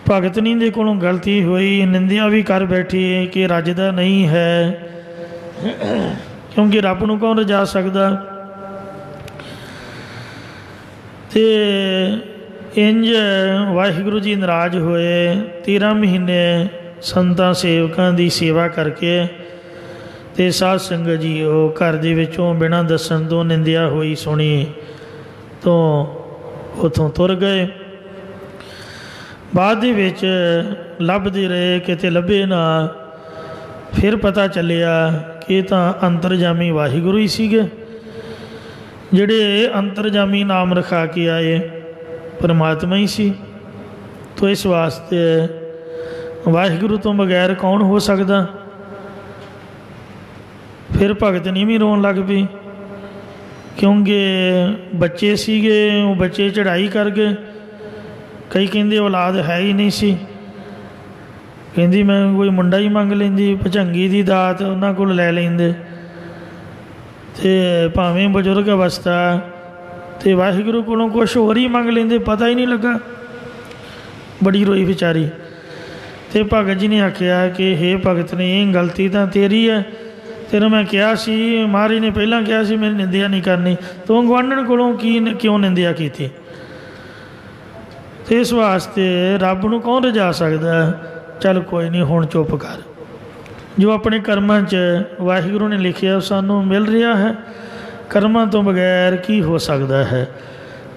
ਭਗਤਨੀ ਦੇ ਕੋਲੋਂ ਗਲਤੀ ਹੋਈ, ਨਿੰਦਿਆ ਵੀ ਕਰ ਬੈਠੀ ਕਿ ਰੱਜਦਾ ਨਹੀਂ ਹੈ, ਕਿਉਂਕਿ ਰੱਬ ਨੂੰ ਕੌਣ ਰਜਾ ਸਕਦਾ। ਅਤੇ ਇੰਝ ਵਾਹਿਗੁਰੂ ਜੀ ਨਾਰਾਜ਼ ਹੋਏ। 13 ਮਹੀਨੇ ਸੰਤਾਂ ਸੇਵਕਾਂ ਦੀ ਸੇਵਾ ਕਰਕੇ ਅਤੇ ਸਾਧ ਸੰਗਤ ਜੀ ਉਹ ਘਰ ਦੇ ਵਿੱਚੋਂ ਬਿਨਾਂ ਦੱਸਣ ਤੋਂ ਨਿੰਦਿਆ ਹੋਈ ਸੁਣੀ ਤੋਂ ਉੱਥੋਂ ਤੁਰ ਗਏ। ਬਾਅਦ ਦੇ ਵਿੱਚ ਲੱਭਦੇ ਰਹੇ, ਕਿਤੇ ਲੱਭੇ ਨਾ। ਫਿਰ ਪਤਾ ਚੱਲਿਆ ਕਿ ਇਹ ਤਾਂ ਅੰਤਰਜਾਮੀ ਵਾਹਿਗੁਰੂ ਹੀ ਸੀਗੇ, ਜਿਹੜੇ ਅੰਤਰਜਾਮੀ ਨਾਮ ਰਖਾ ਕੇ ਆਏ ਪਰਮਾਤਮਾ ਹੀ ਸੀ। ਤੋ ਇਸ ਵਾਸਤੇ ਵਾਹਿਗੁਰੂ ਤੋਂ ਬਗੈਰ ਕੌਣ ਹੋ ਸਕਦਾ। ਫਿਰ ਭਗਤਨੀ ਵੀ ਰੋਣ ਲੱਗ ਪਈ, ਕਿਉਂਕਿ ਬੱਚੇ ਸੀਗੇ, ਉਹ ਬੱਚੇ ਚੜ੍ਹਾਈ ਕਰ ਗਏ। ਕਈ ਕਹਿੰਦੇ ਔਲਾਦ ਹੈ ਹੀ ਨਹੀਂ ਸੀ, ਕਹਿੰਦੀ ਮੈਂ ਕੋਈ ਮੁੰਡਾ ਹੀ ਮੰਗ ਲੈਂਦੀ, ਭੁਜੰਗੀ ਦੀ ਦਾਤ ਉਹਨਾਂ ਕੋਲ ਲੈ ਲੈਂਦੇ, ਅਤੇ ਭਾਵੇਂ ਬਜ਼ੁਰਗ ਅਵਸਥਾ, ਅਤੇ ਵਾਹਿਗੁਰੂ ਕੋਲੋਂ ਕੁਛ ਹੋਰ ਹੀ ਮੰਗ ਲੈਂਦੇ, ਪਤਾ ਹੀ ਨਹੀਂ ਲੱਗਾ। ਬੜੀ ਰੋਈ ਵਿਚਾਰੀ। ਅਤੇ ਭਗਤ ਜੀ ਨੇ ਆਖਿਆ ਕਿ ਹੇ ਭਗਤ ਨੇ, ਇਹ ਗਲਤੀ ਤਾਂ ਤੇਰੀ ਹੈ, ਤੈਨੂੰ ਮੈਂ ਕਿਹਾ ਸੀ, ਮਹਾਰਾਜ ਨੇ ਪਹਿਲਾਂ ਕਿਹਾ ਸੀ ਮੇਰੀ ਨਿੰਦਿਆ ਨਹੀਂ ਕਰਨੀ, ਤੂੰ ਗੁਆਂਢਣ ਕੋਲੋਂ ਕਿਉਂ ਨਿੰਦਿਆ ਕੀਤੀ। ਅਤੇ ਇਸ ਵਾਸਤੇ ਰੱਬ ਨੂੰ ਕੌਣ ਰਜਾ ਸਕਦਾ। ਚੱਲ ਕੋਈ ਨਹੀਂ, ਹੁਣ ਚੁੱਪ ਕਰ। ਜੋ ਆਪਣੇ ਕਰਮਾਂ 'ਚ ਵਾਹਿਗੁਰੂ ਨੇ ਲਿਖਿਆ ਸਾਨੂੰ ਮਿਲ ਰਿਹਾ ਹੈ, ਕਰਮਾਂ ਤੋਂ ਬਗੈਰ ਕੀ ਹੋ ਸਕਦਾ ਹੈ।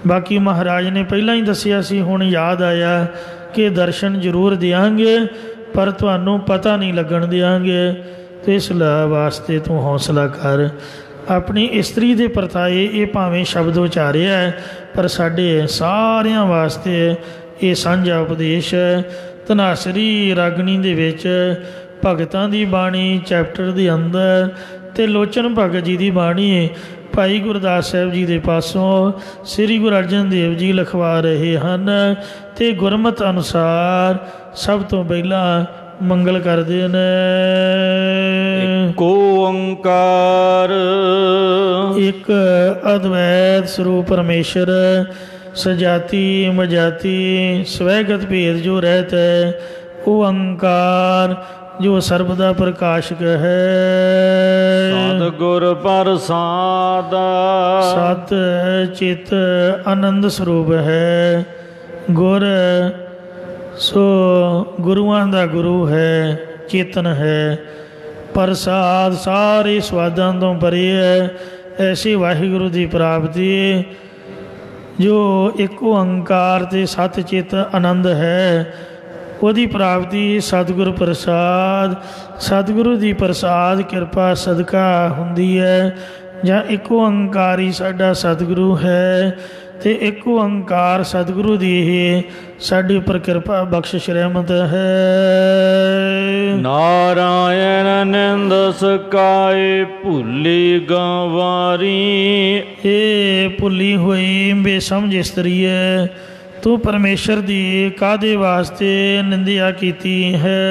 ਬਾਕੀ ਮਹਾਰਾਜ ਨੇ ਪਹਿਲਾਂ ਹੀ ਦੱਸਿਆ ਸੀ, ਹੁਣ ਯਾਦ ਆਇਆ ਕਿ ਦਰਸ਼ਨ ਜ਼ਰੂਰ ਦਿਆਂਗੇ, ਪਰ ਤੁਹਾਨੂੰ ਪਤਾ ਨਹੀਂ ਲੱਗਣ ਦਿਆਂਗੇ। ਅਤੇ ਇਸ ਵਾਸਤੇ ਤੂੰ ਹੌਸਲਾ ਕਰ। ਆਪਣੀ ਇਸਤਰੀ ਦੇ ਪਰਤਾਏ ਇਹ ਭਾਵੇਂ ਸ਼ਬਦ ਉਚਾਰਿਆ ਹੈ, ਪਰ ਸਾਡੇ ਸਾਰਿਆਂ ਵਾਸਤੇ ਇਹ ਸਾਂਝਾ ਉਪਦੇਸ਼ ਹੈ। ਧਨਾਸਰੀ ਰਾਗਣੀ ਦੇ ਵਿੱਚ ਭਗਤਾਂ ਦੀ ਬਾਣੀ ਚੈਪਟਰ ਦੇ ਅੰਦਰ ਅਤੇ ਲੋਚਨ ਭਗਤ ਜੀ ਦੀ ਬਾਣੀ ਭਾਈ ਗੁਰਦਾਸ ਸਾਹਿਬ ਜੀ ਦੇ ਪਾਸੋਂ ਸ੍ਰੀ ਗੁਰੂ ਅਰਜਨ ਦੇਵ ਜੀ ਲਿਖਵਾ ਰਹੇ ਹਨ। ਅਤੇ ਗੁਰਮਤਿ ਅਨੁਸਾਰ ਸਭ ਤੋਂ ਪਹਿਲਾਂ ਮੰਗਲ ਕਰਦੇ ਨੇ। ਏਕ ਓੰਕਾਰ ਇੱਕ ਅਦਵੈਤ ਸਰੂਪ ਪਰਮੇਸ਼ਰ, ਸਜਾਤੀ ਮਜਾਤੀ ਸਵੈਗਤ ਭੇਦ ਜੋ ਰਹਿਤ ਹੈ, ਓੰਕਾਰ ਜੋ ਸਰਬਦਾ ਪ੍ਰਕਾਸ਼ਕ ਹੈ। ਸਤਿਗੁਰ ਪ੍ਰਸਾਦ ਸਤ ਚਿਤ ਆਨੰਦ ਸਰੂਪ ਹੈ। ਗੁਰ ਸੋ ਗੁਰੂਆਂ ਦਾ ਗੁਰੂ ਹੈ, ਚੇਤਨ ਹੈ। ਪ੍ਰਸਾਦ ਸਾਰੇ ਸਵਾਦਾਂ ਤੋਂ ਪਰੇ ਹੈ। ਐਸੇ ਵਾਹਿਗੁਰੂ ਦੀ ਪ੍ਰਾਪਤੀ ਜੋ ਇੱਕ ਓੰਕਾਰ ਅਤੇ ਸਤ ਚਿਤ ਆਨੰਦ ਹੈ, ਉਹਦੀ ਪ੍ਰਾਪਤੀ ਸਤਿਗੁਰ ਪ੍ਰਸਾਦ, ਸਤਿਗੁਰੂ ਦੀ ਪ੍ਰਸਾਦ ਕਿਰਪਾ ਸਦਕਾ ਹੁੰਦੀ ਹੈ। ਜਾਂ ਇੱਕ ਓੰਕਾਰ ਹੀ ਸਾਡਾ ਸਤਿਗੁਰੂ ਹੈ, ਅਤੇ ਇੱਕ ਓੰਕਾਰ ਸਤਿਗੁਰੂ ਦੀ ਹੀ ਸਾਡੀ ਉੱਪਰ ਕਿਰਪਾ ਬਖਸ਼ਿਸ਼ ਰਹਿਮਤ ਹੈ। ਨਾਰਾਇਣ ਨਿੰਦ ਸਕਾਏ ਭੁੱਲੀ ਗੰਵਾਰੀ। ਇਹ ਭੁੱਲੀ ਹੋਈ ਬੇਸਮਝ ਇਸਤਰੀ ਹੈ, ਤੂੰ ਪਰਮੇਸ਼ਰ ਦੀ ਕਾਹਦੇ ਵਾਸਤੇ ਨਿੰਦਿਆ ਕੀਤੀ ਹੈ।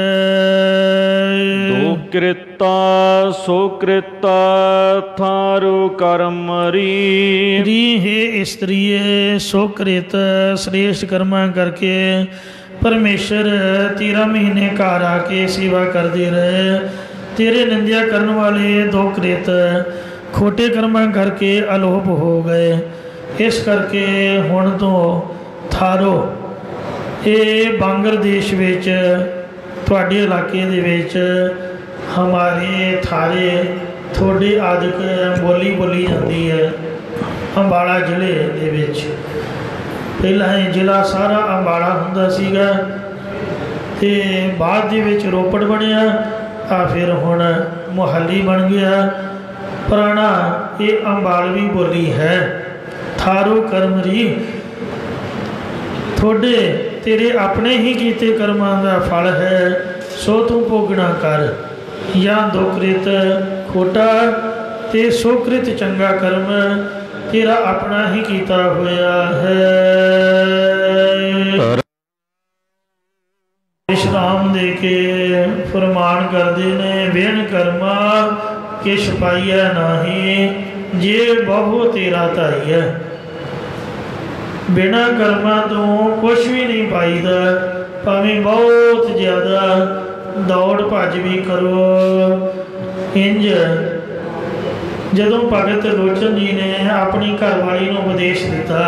ਦੋ ਕ੍ਰਿਤਾ ਸੋ ਕ੍ਰਿਤਾ ਥਾਰੋ ਕਰਮ ਰੀ। ਹੈ ਇਸਤਰੀਏ ਸੋ ਕ੍ਰਿਤ ਸ੍ਰੇਸ਼ਟ ਕਰਮਾਂ ਕਰਕੇ ਪਰਮੇਸ਼ਰ 13 ਮਹੀਨੇ ਘਰ ਆ ਕੇ ਸੇਵਾ ਕਰਦੇ ਰਹੇ। ਤੇਰੇ ਨਿੰਦਿਆ ਕਰਨ ਵਾਲੇ ਦੋ ਕ੍ਰਿਤ ਖੋਟੇ ਕਰਮਾਂ ਕਰਕੇ ਅਲੋਪ ਹੋ ਗਏ। ਇਸ ਕਰਕੇ ਹੁਣ ਤੋਂ ਥਾਰੋ, ਇਹ ਬਾਂਗਰ ਦੇਸ਼ ਵਿੱਚ ਤੁਹਾਡੇ ਇਲਾਕੇ ਦੇ ਵਿੱਚ ਹਮਾਰੇ ਥਾਰੇ ਤੁਹਾਡੇ ਆਦਿਕ ਬੋਲੀ ਜਾਂਦੀ ਹੈ। ਅੰਬਾਲਾ ਜ਼ਿਲ੍ਹੇ ਦੇ ਵਿੱਚ ਪਹਿਲਾਂ ਇਹ ਜ਼ਿਲ੍ਹਾ ਸਾਰਾ ਅੰਬਾਲਾ ਹੁੰਦਾ ਸੀਗਾ, ਅਤੇ ਬਾਅਦ ਦੇ ਵਿੱਚ ਰੋਪੜ ਬਣਿਆ, ਆ ਫਿਰ ਹੁਣ ਮੁਹਾਲੀ ਬਣ ਗਿਆ। ਪੁਰਾਣਾ ਇਹ ਅੰਬਾਲਵੀ ਬੋਲੀ ਹੈ। ਥਾਰੋ ਕਰਮਰੀ, ਤੁਹਾਡੇ ਤੇਰੇ ਆਪਣੇ ਹੀ ਕੀਤੇ ਕਰਮਾਂ ਦਾ ਫਲ ਹੈ, ਸੋ ਤੂੰ ਭੋਗਣਾ ਕਰ। ਜਾਂ ਦੁਕ੍ਰਿਤ ਖੋਟਾ ते सुकृत चंगा कर्म तेरा अपना ही कीता होया है। विश्राम दे के फरमान करते ने बिन कर्मा किश पाइया नहीं जे बहु तेरा धाई है। बिना कर्मा तो कुछ भी नहीं पाईदा, भावें बहुत ज़्यादा दौड़ भज भी करो। इंज जदों भगत लोचन जी ने अपनी घरवाली को उपदेश दिता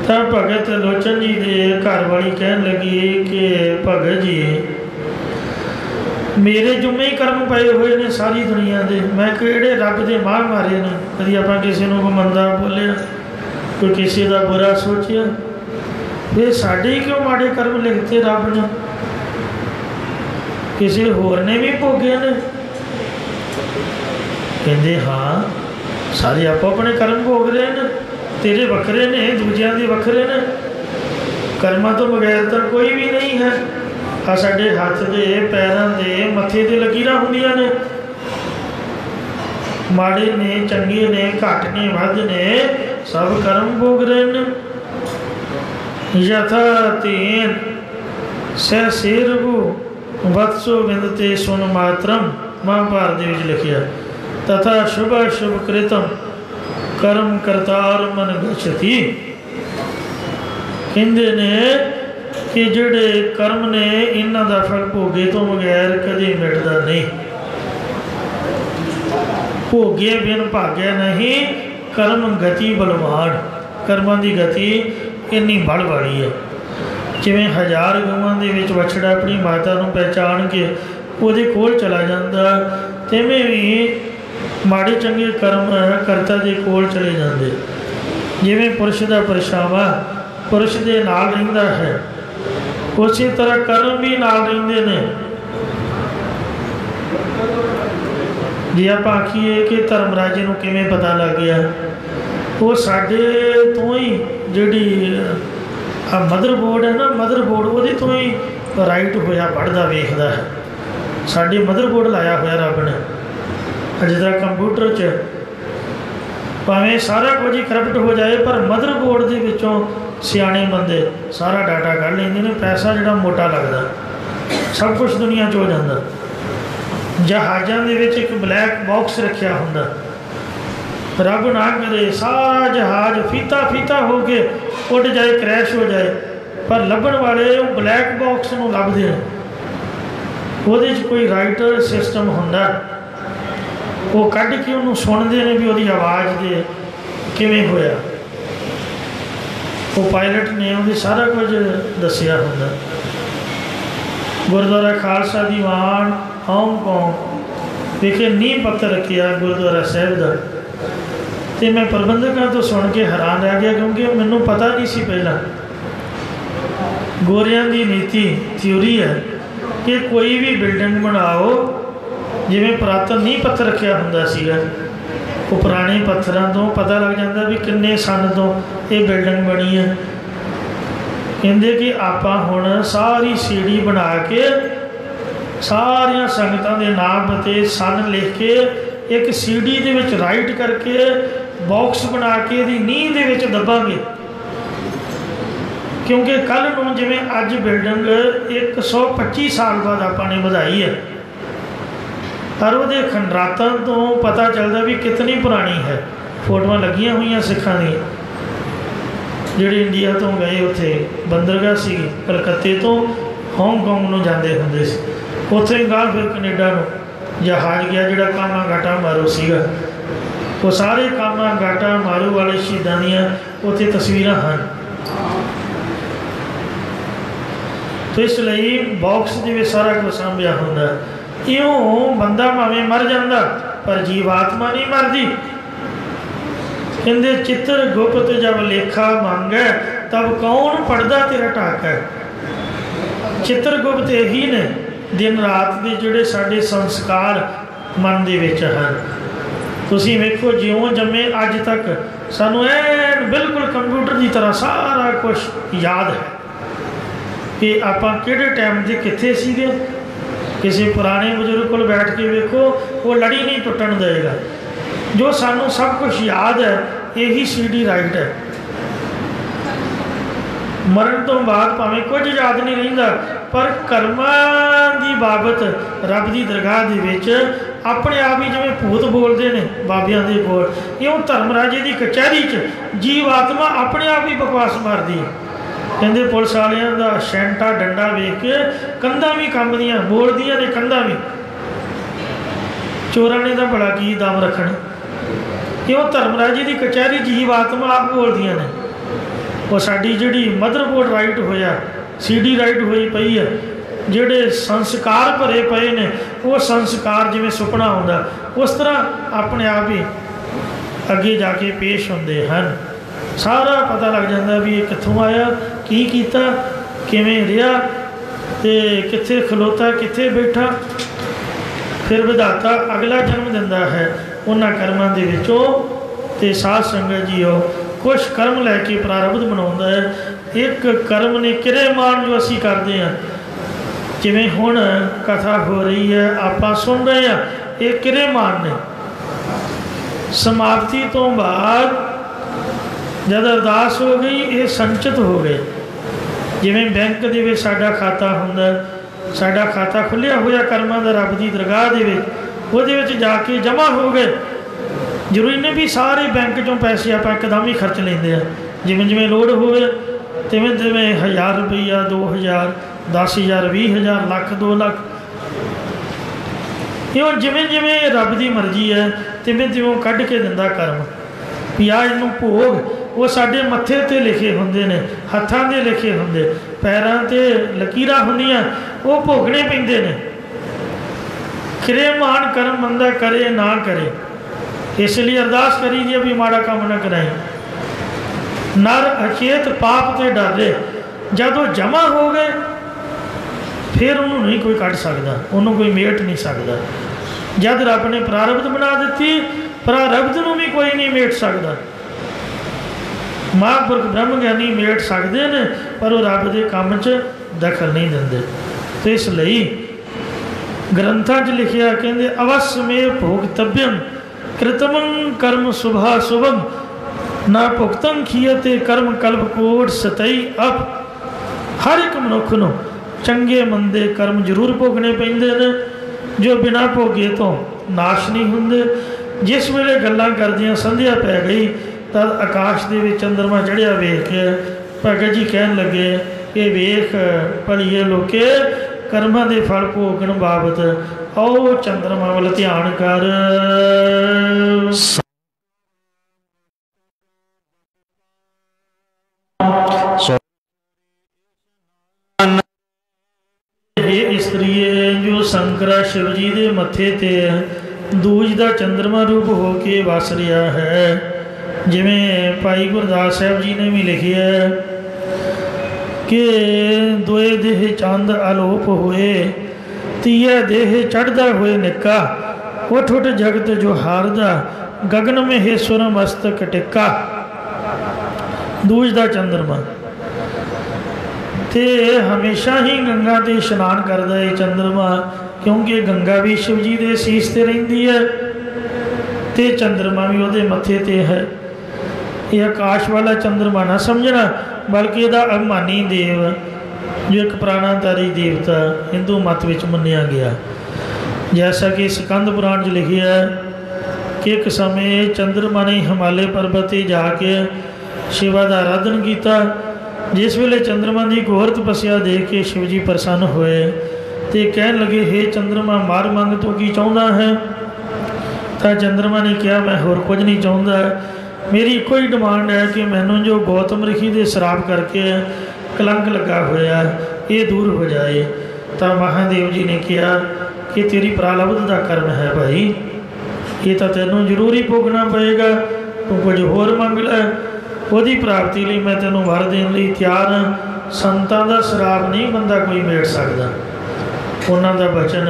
तो भगत लोचन जी के घरवाली कहन लगी कि भगत जी मेरे जुम्मे ही कर्म पाए हुए ने सारी दुनिया के, मैं किहड़े रब के मां मारे ने। कभी आप किसी को कोई मंदा बोलिया, कोई किसी का बुरा सोचिया, फिर साढ़े क्यों माड़े कर्म लिखते रब ने, किसी होर ने भी भोगे ने। कहते हाँ सारे आपो अपने कर्म भोग रहे हैं, तेरे वखरे ने दूजिया के वखरे ने, कर्मां तो बगैर तो कोई भी नहीं है। आ साडे हाथ दे पैरों के मत्थे ते लकीरां हुंदियां ने, माड़े ने चंगे ने घट ने वध ने सब कर्म भोग रहे हैं। यथा तेन सह सेरगु वत्सो विंदते सुन मात्रम महाभारत विच लिखिया तथा शुभ शुभ कृतम कर्म करतार मन गच्छति। कहते ने कि जिहड़े कर्म ने इन्हां दा फल भोगे तो बगैर कदे मिटदा नहीं। भोगे बिन भाग्य नहीं, कर्म गति बलवान। कर्मां दी गति इन्नी बल वाली है। जिवें 1000 गवां दे विच वछड़ा अपनी माता नूं पहचान के उहदे कोल चला जांदा, तिवें भी माड़े चंगे कर्म करता दे कोल चले जाते। जिवें पुरुष का परछावां पुरुष के नाल रहिंदा है, उसी तरह कर्म भी नाल रहिंदे ने। जे आप आखिए कि धर्मराजे नूं किवें पता लग गया, वो साडे तो ही जिहड़ी मदर बोर्ड है ना, मदर बोर्ड वो तो ही राइट होया पढ़दा वेखदा है। साडे मदर बोर्ड लाया होया रब ने। जिस तरह कंप्यूटर च भावें सारा कुछ ही करप्ट हो जाए, पर मदर बोर्ड के विचों सियाणे बंदे सारा डाटा कढ़ लेंदे ने। पैसा जिहड़ा मोटा लगदा, सब कुछ दुनिया च हो जाता। जहाज़ों के विच एक ब्लैक बॉक्स रखा हुंदा, रब ना करे सारा जहाज़ फीता फीता हो के उड़ जाए, क्रैश हो जाए, पर लभण वाले ब्लैक बॉक्स नूं लभदे ने। उहदे च कोई राइटर सिस्टम हुंदा, वो कढ़ के उन्होंने सुनते हैं भी वो आवाज़ दे किवें होया। वो पायलट ने उन्हें सारा कुछ दसिया होंदा। गुरुद्वारा खालसा दीवान हांगकांग विखे नींह पत्थर रखिया गुरुद्वारा साहिब का, तो मैं प्रबंधकों तो सुन के हैरान रह गया, क्योंकि मैनू पता नहीं सी पहला। गोरियां की नीति थ्योरी है कि कोई भी बिल्डिंग बनाओ, जिवें पुरातन नींह पत्थर रखा हुंदा सीगा, वो पुराने पत्थरों तो पता लग जाता भी किन्ने सन तो ये बिल्डिंग बनी है। कहते कि आपां हुण सारी सीढ़ी बना के सारिया संगतां दे नाम ते सन लिख के एक सीढ़ी दे विच राइट करके बॉक्स बना के दी नींह दे विच दबांगे, क्योंकि कल नूं जिवें अज बिल्डिंग 125 साल बाद आपां ने वधाई है, पर वो खंडरातां तो पता चलता भी कितनी पुरानी है। फोटोआं लगियां हुई सिखां दी, जिहड़े इंडिया तो गए उत्थे बंदरगाह सी कलकत्ते तो हांगकांग नूं जांदे हुंदे सी, उत्थे गाह फिर कनेडा नूं जहाज़ गया जिहड़ा कामा घाटा मारो सीगा। वो सारे कामा घाटा मारो वाले शहीदां दीआं उत्थे तस्वीरां हन। तो इसलिए बॉक्स दे विच सारा कुछ सांभिया हुंदा। इउं बंदा भावें मर जाता पर जीवात्मा नहीं मरती। कहते चित्र गुप्त जब लेखा मांगे तब कौन पढ़दा तेरा ढाक है। चित्रगुप्त यही ने दिन रात के जोड़े साढ़े संस्कार मन दे विच हैं। तुसीं वेखो जिउं जम्मे अज तक सानू ऐन बिल्कुल कंप्यूटर की तरह सारा कुछ याद है कि आपां किहड़े टाइम ते कित्थे सीगे, किसी पुराने बजुर्ग को बैठ के वेखो, वो लड़ी नहीं टुटन देगा। जो सानू सब कुछ याद है, यही सीडी राइट है। मरण तो बाद भावें कुछ याद नहीं रहिंदा, पर कर्मां दी बाबत रब दी दरगाह दे विच अपने आप ही जिवें भूत बोलते हैं बाबियां दे कोल, इउं धर्मराजे दी कचहरी च जीव आत्मा अपने आप ही बकवास मारदी है। कहते पुलिस वालियां दा शैंटा डंडा वेख के कंधां भी कंबदियां, बोलदियां ने कंधां भी। चोरां ने तां बड़ा की दम रखना, क्यों धर्मराजे की कचहरी जीव आत्मा आप बोलदियां ने। वो साडी जिहड़ी मदरबोर्ड राइट होया, सीडी राइट हुई पई है, जिहड़े संस्कार भरे पे ने, वो संस्कार जिवें सुपना आउंदा उस तरह अपने आप ही अगे जाके पेश होंदे हैं। सारा पता लग जाता भी ये कित्थों आया, की कीता, किवें रिहा ते कित्थे खलोता, कित्थे बैठा। फिर विधाता अगला जन्म दिंदा है उन्हां कर्मां दे विचों। ते साध संगत जीओ, कुछ कर्म लैके प्रारब्ध बनाउंदा है। एक कर्म ने किरेमान जो असी करते हैं, जिवें हुण कथा हो रही है आपां सुन रहे हैं, ये किरेमान ने। समाप्ति तो बाद जब अरदास हो गई, ये संचित हो गए। जिवें बैंक दे विच साडा खाता हुंदा, साडा खाता खुलिया होया कर्मां दा रब दी दरगाह दे विच, उहदे विच जाके जमा हो गए। जरूरी नहीं भी सारे बैंक चों पैसे आप एकदम ही खर्च लेंदे हैं, जिवें जिवें लोड़ होवे तिवें तिवें 1000 रुपया, 2000, 10,000, 20,000, लाख, 2 लाख, इउं जिवें जिवें रब दी मर्जी है तिवें तिवें कढ के दिंदा कर्म। भी आ इनू भोग वो साडे मत्थे ते लिखे हुंदे ने, हत्थां दे लिखे हुंदे, पैरां ते लकीरां हुंदियां, वो भोगने पैंदे ने। किरेमान कर्म बंदा करे ना करे, इसलिए अरदास करी दी भी माड़ा काम ना कराई। नर अचेत पाप ते डरे, जदों जमा हो गए फिर उन्होंने नहीं कोई कट सकता, उन्होंने कोई मेट नहीं सकता। जब रब ने प्रारब्ध बना दी, प्रारब्ध में भी कोई नहीं मेट सकता। महापुरख ब्रह्म ज्ञानी मेट सकते हैं, पर वो रब के काम च दखल नहीं देंगे। तो इसलिए ग्रंथों च लिखिया कहते अवश्य में भोगतव्यम कृतमं कर्म शुभा शुभम ना भुगतम खीयते कर्म कल्प कोट सतई। अब हर एक मनुख नूं चंगे मंदे कर्म जरूर भोगने पैंदे ने, जो बिना भोगे तो नाश नहीं हुंदे। जिस वेले गल्लां करदियां संध्या पै गई, तद आकाश दे विच चंद्रमा चढ़िया वेख के भगत जी कहन लगे कि वेख भलीए लोके कर्मां दे फल भोगण बाबत आओ चंद्रमा वाल ध्यान कर। हे स्त्रीए, जो शंकरा शिव जी के मत्थे ते दूज का चंद्रमा रूप हो के वस रहा है। जिमें भाई गुरदास साहब जी ने भी लिखी है कि दोए देह चंद आलोप हुए, तीए देह चढ़दा हुए निका, उठ उठ जगत जो हारदा, गगन में हे सुर मस्तक टिक्का। दूज का चंद्रमा ते हमेशा ही गंगा ते इशनान करता है चंद्रमा, क्योंकि गंगा भी शिव जी के सीस ते रहिंदी है ते चंद्रमा भी उहदे मत्थे ते है। यह आकाश वाला चंद्रमा ना समझना, बल्कि यदा अभिमानी देव जो एक प्राणाधारी देवता हिंदू मत विच मन्निया गया। जैसा कि स्कंद पुराण च लिखिया है कि एक समय चंद्रमा ने हिमालय पर्वत पर जाके शिवा का आराधन किया। जिस वेले चंद्रमा की घोर तपस्या देख के शिव जी प्रसन्न हुए तो कहन लगे, हे चंद्रमा मार मंग तू की चाहता है? तो चंद्रमा ने कहा, मैं होर कुछ नहीं चाहता, मेरी एको ही डिमांड है कि मैनू जो गौतम ऋषि के श्राप करके कलंक लगा हुआ ये दूर हो जाए। तो महादेव जी ने कहा कि तेरी प्रारब्ध का कर्म है भाई, ये तो तेनों जरूर ही भोगना पएगा, तू कुछ होर मंग लै, ਉਹਦੀ प्राप्ति ਲਈ मैं तेनों वर देने ਲਈ ਤਿਆਰ ਹਾਂ। संतां ਦਾ श्राप नहीं बंदा कोई मेट सकता, उन्हों का वचन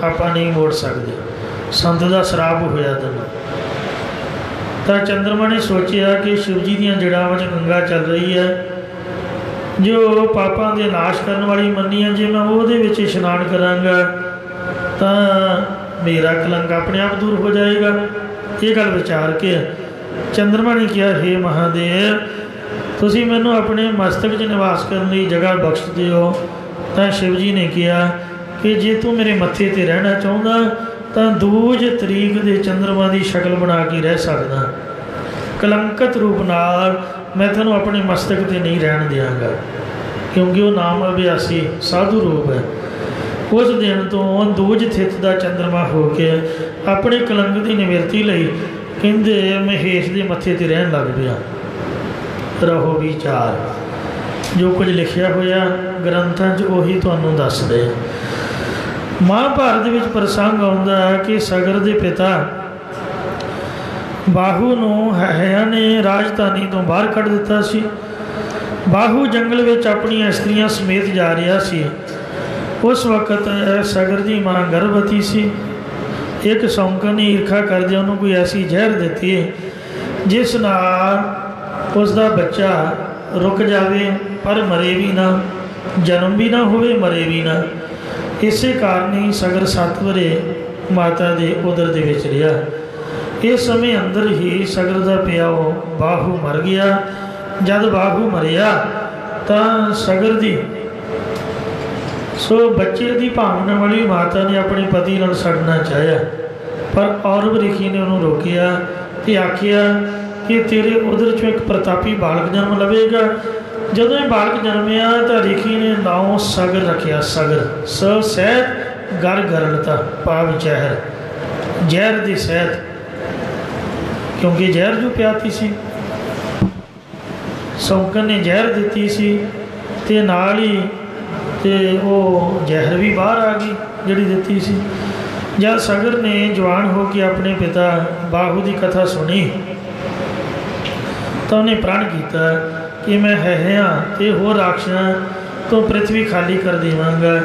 आपां नहीं मोड़ सकते, संत का श्राप होया तैनूं। तो चंद्रमा ने सोचा कि शिव जी दी जड़ां विच गंगा चल रही है, जो पापां दे नाश करने वाली मन्नी है, जे मैं उहदे विच इशनान करांगा तो मेरा कलंक अपने आप दूर हो जाएगा। ये गल विचार के चंद्रमा ने कहा, हे महादेव, तुसी मैनू अपने मस्तक च निवास करने की जगह बख्श दिओ। तो शिव जी ने कहा कि जे तू मेरे मत्थे ते रहना चाहता तो दूज तरीक के चंद्रमा की शक्ल बना के रह सकदा, कलंकत रूप नाल मैं तेनू अपने मस्तक ते नहीं रहन दियांगा, क्योंकि वो नाम अभ्यासी साधु रूप है। उस दिन तो दूज थित का चंद्रमा हो के अपने कलंक की निवृत्ति लई कहते महेश के मत्थे ते रहन लग पिया। रहो विचार जो कुछ लिखिया होया ग्रंथों च उही तुहानूं दसदे। महाभारत विच प्रसंग आउंदा कि सगर के पिता बाहू नूं हया ने राजधानी तो बाहर कढ़ दिता सी। बाहू जंगल विच अपनी इस्त्रियां समेत जा रहा सी। उस वक्त सगर की माँ गर्भवती सी। एक सौंकन ने ईर्खा करदे उन्होंने कोई ऐसी जहर दी है जिस नाल उसका बच्चा रुक जाए पर मरे भी ना, जन्म भी ना होवे मरे भी ना। इस कारण ही सगर 7 वरे माता के उदर दे विच रहा। इस समय अंदर ही सगर का प्याओ बाहू मर गया। जब बाहू मरिया तो सगर की बच्चे की भावना वाली माता ने अपने पति नाल सड़ना चाहया, पर औरव ऋषि ने उन्होंने रोकिया तो आखिया कि तेरे उधर चो एक प्रतापी बालक जन्म लवेगा। जदों ये बालक जन्मिया तो ऋषि ने नाम सगर रखिया। सगर स सैत गर गरलता भाव जहर, जहर की सैत, क्योंकि जहर जो प्याती सी सौंकन ने जहर दी सी ते नाल ही ते वो जहर भी बाहर आ गई जिहड़ी दी सी। जब सगर ने जवान हो के अपने पिता बाहू की कथा सुनी तो उन्हें प्रण किया कि मैं है तो होर राक्षसां तो पृथ्वी खाली कर देवांगा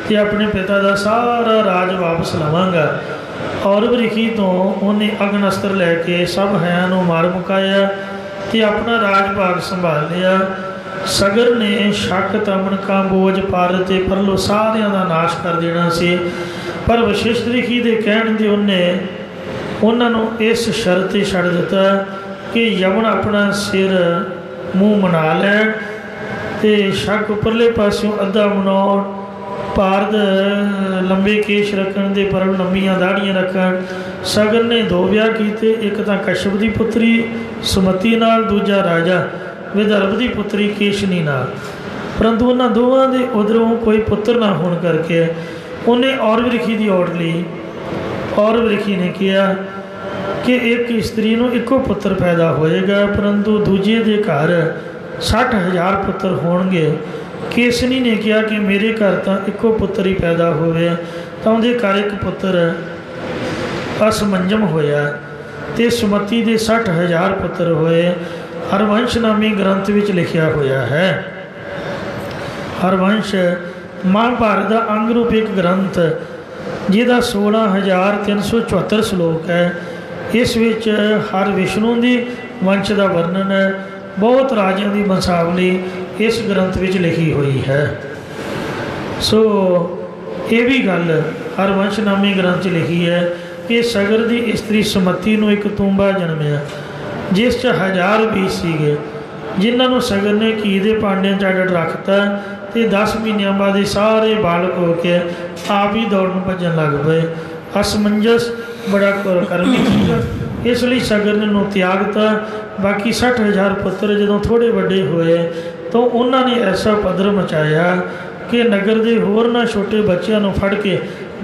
तो अपने पिता का सारा राज वापस लवांगा। और ऋषि तो उन्हें अग्न अस्त्र लैके सब हैयां नूं मार मुकाया तो अपना राज भाग संभाल लिया। सगर ने शक तमन कांबोज पार ते परलो सारियां दा नाश कर देना सी, पर वशिष्ठ ऋषि के कहण ते उन्होंने इस शर्त ते छड़ दिता कि यमन अपना सिर मूँह मना लैन ते शक उपरले पासों अद्धा मनाउण, पारद लंबे केश रखण दे पर लंबियां दाड़ियां रखण। सगर ने 2 विआह कीते, एक तां कश्यप की पुत्री सुमति नाल, दूजा राजा विदर्भ की पुत्री केशनी नाल। परंतु उन्होंने दोवां दे उधरों कोई पुत्र ना होने करके उन्हें औरव ऋषि की ओट ली। औरव ऋषि ने कहा कि एक स्त्री नूं इको पुत्र पैदा होएगा, परंतु दूजे के घर 60,000 पुत्र होणगे। केसनी ने कहा कि मेरे घर तो इको पुत्र ही पैदा होवे, तो उहदे घर एक पुत्र असमंजम होया ते सुमति के 60,000 पुत्र होए। हरवंश नामी ग्रंथ विच लिखिया होया है। हरवंश महाभारत का अंग रूप एक ग्रंथ जिहदा 16,374 श्लोक है। इस विच हर विष्णु की वंश का वर्णन है। बहुत राजियां की वंशावली इस ग्रंथ विच लिखी हुई है। सो ये भी गल हरवंश नामी ग्रंथ च लिखी है कि सगर की स्त्री सुमति नूं एक तूंबा जन्मिया जिस 1000 बीज सीगे, जिन्होंने सगर ने घी के भांडिਆਂ 'ਚ अड रखता तो 10 महीनों बाद सारे बालक होके आप ही दौड़न भजन लग पे। असमंजस बड़ा कर्मी सीगा, इसलिए सगर ने त्यागता। बाकी 60,000 पुत्र जो थोड़े बड़े हुए तो उन्होंने ऐसा पद्धर मचाया कि नगर के होर ना छोटे बच्चों को फड़ के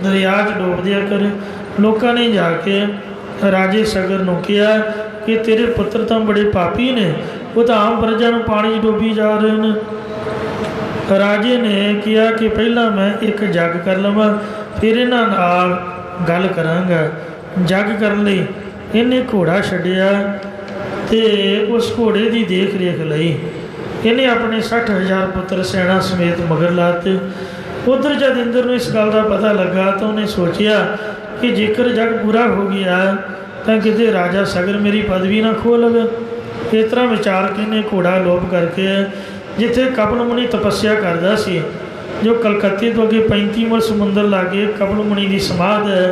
दरिया च डोब दिया करे। लोगों ने जाके राजे सगर को कहा कि तेरे पुत्र तो बड़े पापी ने, वो तो आम प्रजा को पानी डोबी जा रहे हैं। राजे ने कहा कि पहला मैं एक जग कर लवां फिर इन्हां नाल गल करांगा। जग करने लई इन्हें घोड़ा छड्डिया ते उस घोड़े की देख रेख लई इन्हें अपने 60,000 पुत्र सैना समेत मगर लाते। उधर जब इंद्र को इस गल का पता लगा तो उन्हें सोचिया कि जेकर जग पूरा हो गया तो किते राजा सगर मेरी पदवी ना खो लवे। इस तरह विचार के इन्हें घोड़ा लोप करके जिथे कपिल मुनि तपस्या करता सी जो कलकत्ते तो अगे 35 मुल समुंदर लागे कपिल मुनि की समाध है,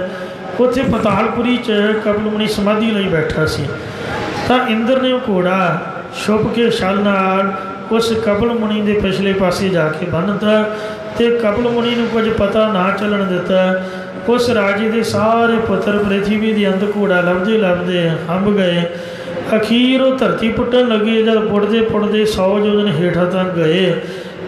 उत्थे पतालपुरी च कपिल मुनि समाधि लई बैठा सी। तो इंद्र ने घोड़ा छुप के छल नाल उस कपिल मुनि के पिछले पासे जाके बन्नता तो कपिल मुनि नूं कुछ पता ना चलन दिता। उस राजे के सारे पुत्र पृथ्वी के अंत घोड़ा लभदे लभदे हंब गए। अखीर वो धरती पुट्टन लगे, जब पुटते पुटते 100 योजन हेठा तक गए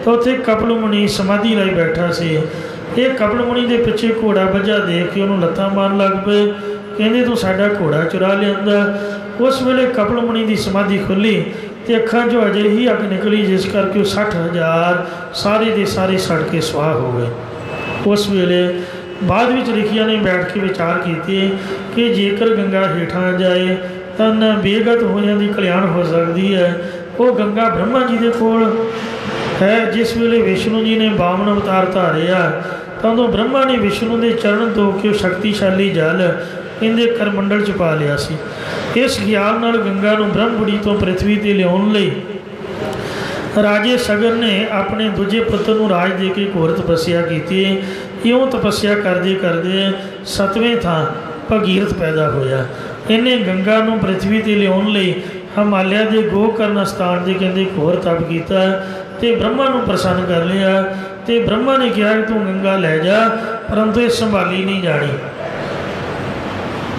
तो उत्थे कपिल मुनि समाधि लाई बैठा सी। ये कपिल मुनि के पिछे घोड़ा वजह देख के उन्होंने लत्तां मारन लग पे, कहते तू साडा घोड़ा चुरा लिया। उस वेले कपिल मुनि की समाधि खुली तो अखां चों अजे ही अग निकली, जिस करके 60,000 सारे के सारे सड़ के सुआह हो गए। उस वेले बाद विच लिखिया ने बैठ के विचार किए कि जेकर गंगा हेठा जाए तो न बेगत होइयां दी कल्याण हो सकती है। वो गंगा ब्रह्मा जी के कोल है। जिस वेले विष्णु जी ने बामन अवतार धारिया तो उदों ब्रह्मा ने विष्णु के चरण धो के शक्तिशाली जल इनके करमंडल च पा लिया सी। इस ख्याल नाल गंगा नूं ब्रह्मपुरी तो पृथ्वी ते लियाउण लई राजे सगर ने अपने दूजे पुत्र नूं राज दे के घोर तपस्या की। इउं तपस्या करते करते 7वें थां भगीरथ पैदा होया। इन्हें गंगा नूं पृथ्वी ते लियाउण लई हिमालय के गोकर्ण स्थान से कहते घोर तप किया तो ब्रह्मा नूं प्रसन्न कर लिया। तो ब्रह्मा ने कहा कि तू गंगा लै जा, परंतु ये संभाली नहीं जानी।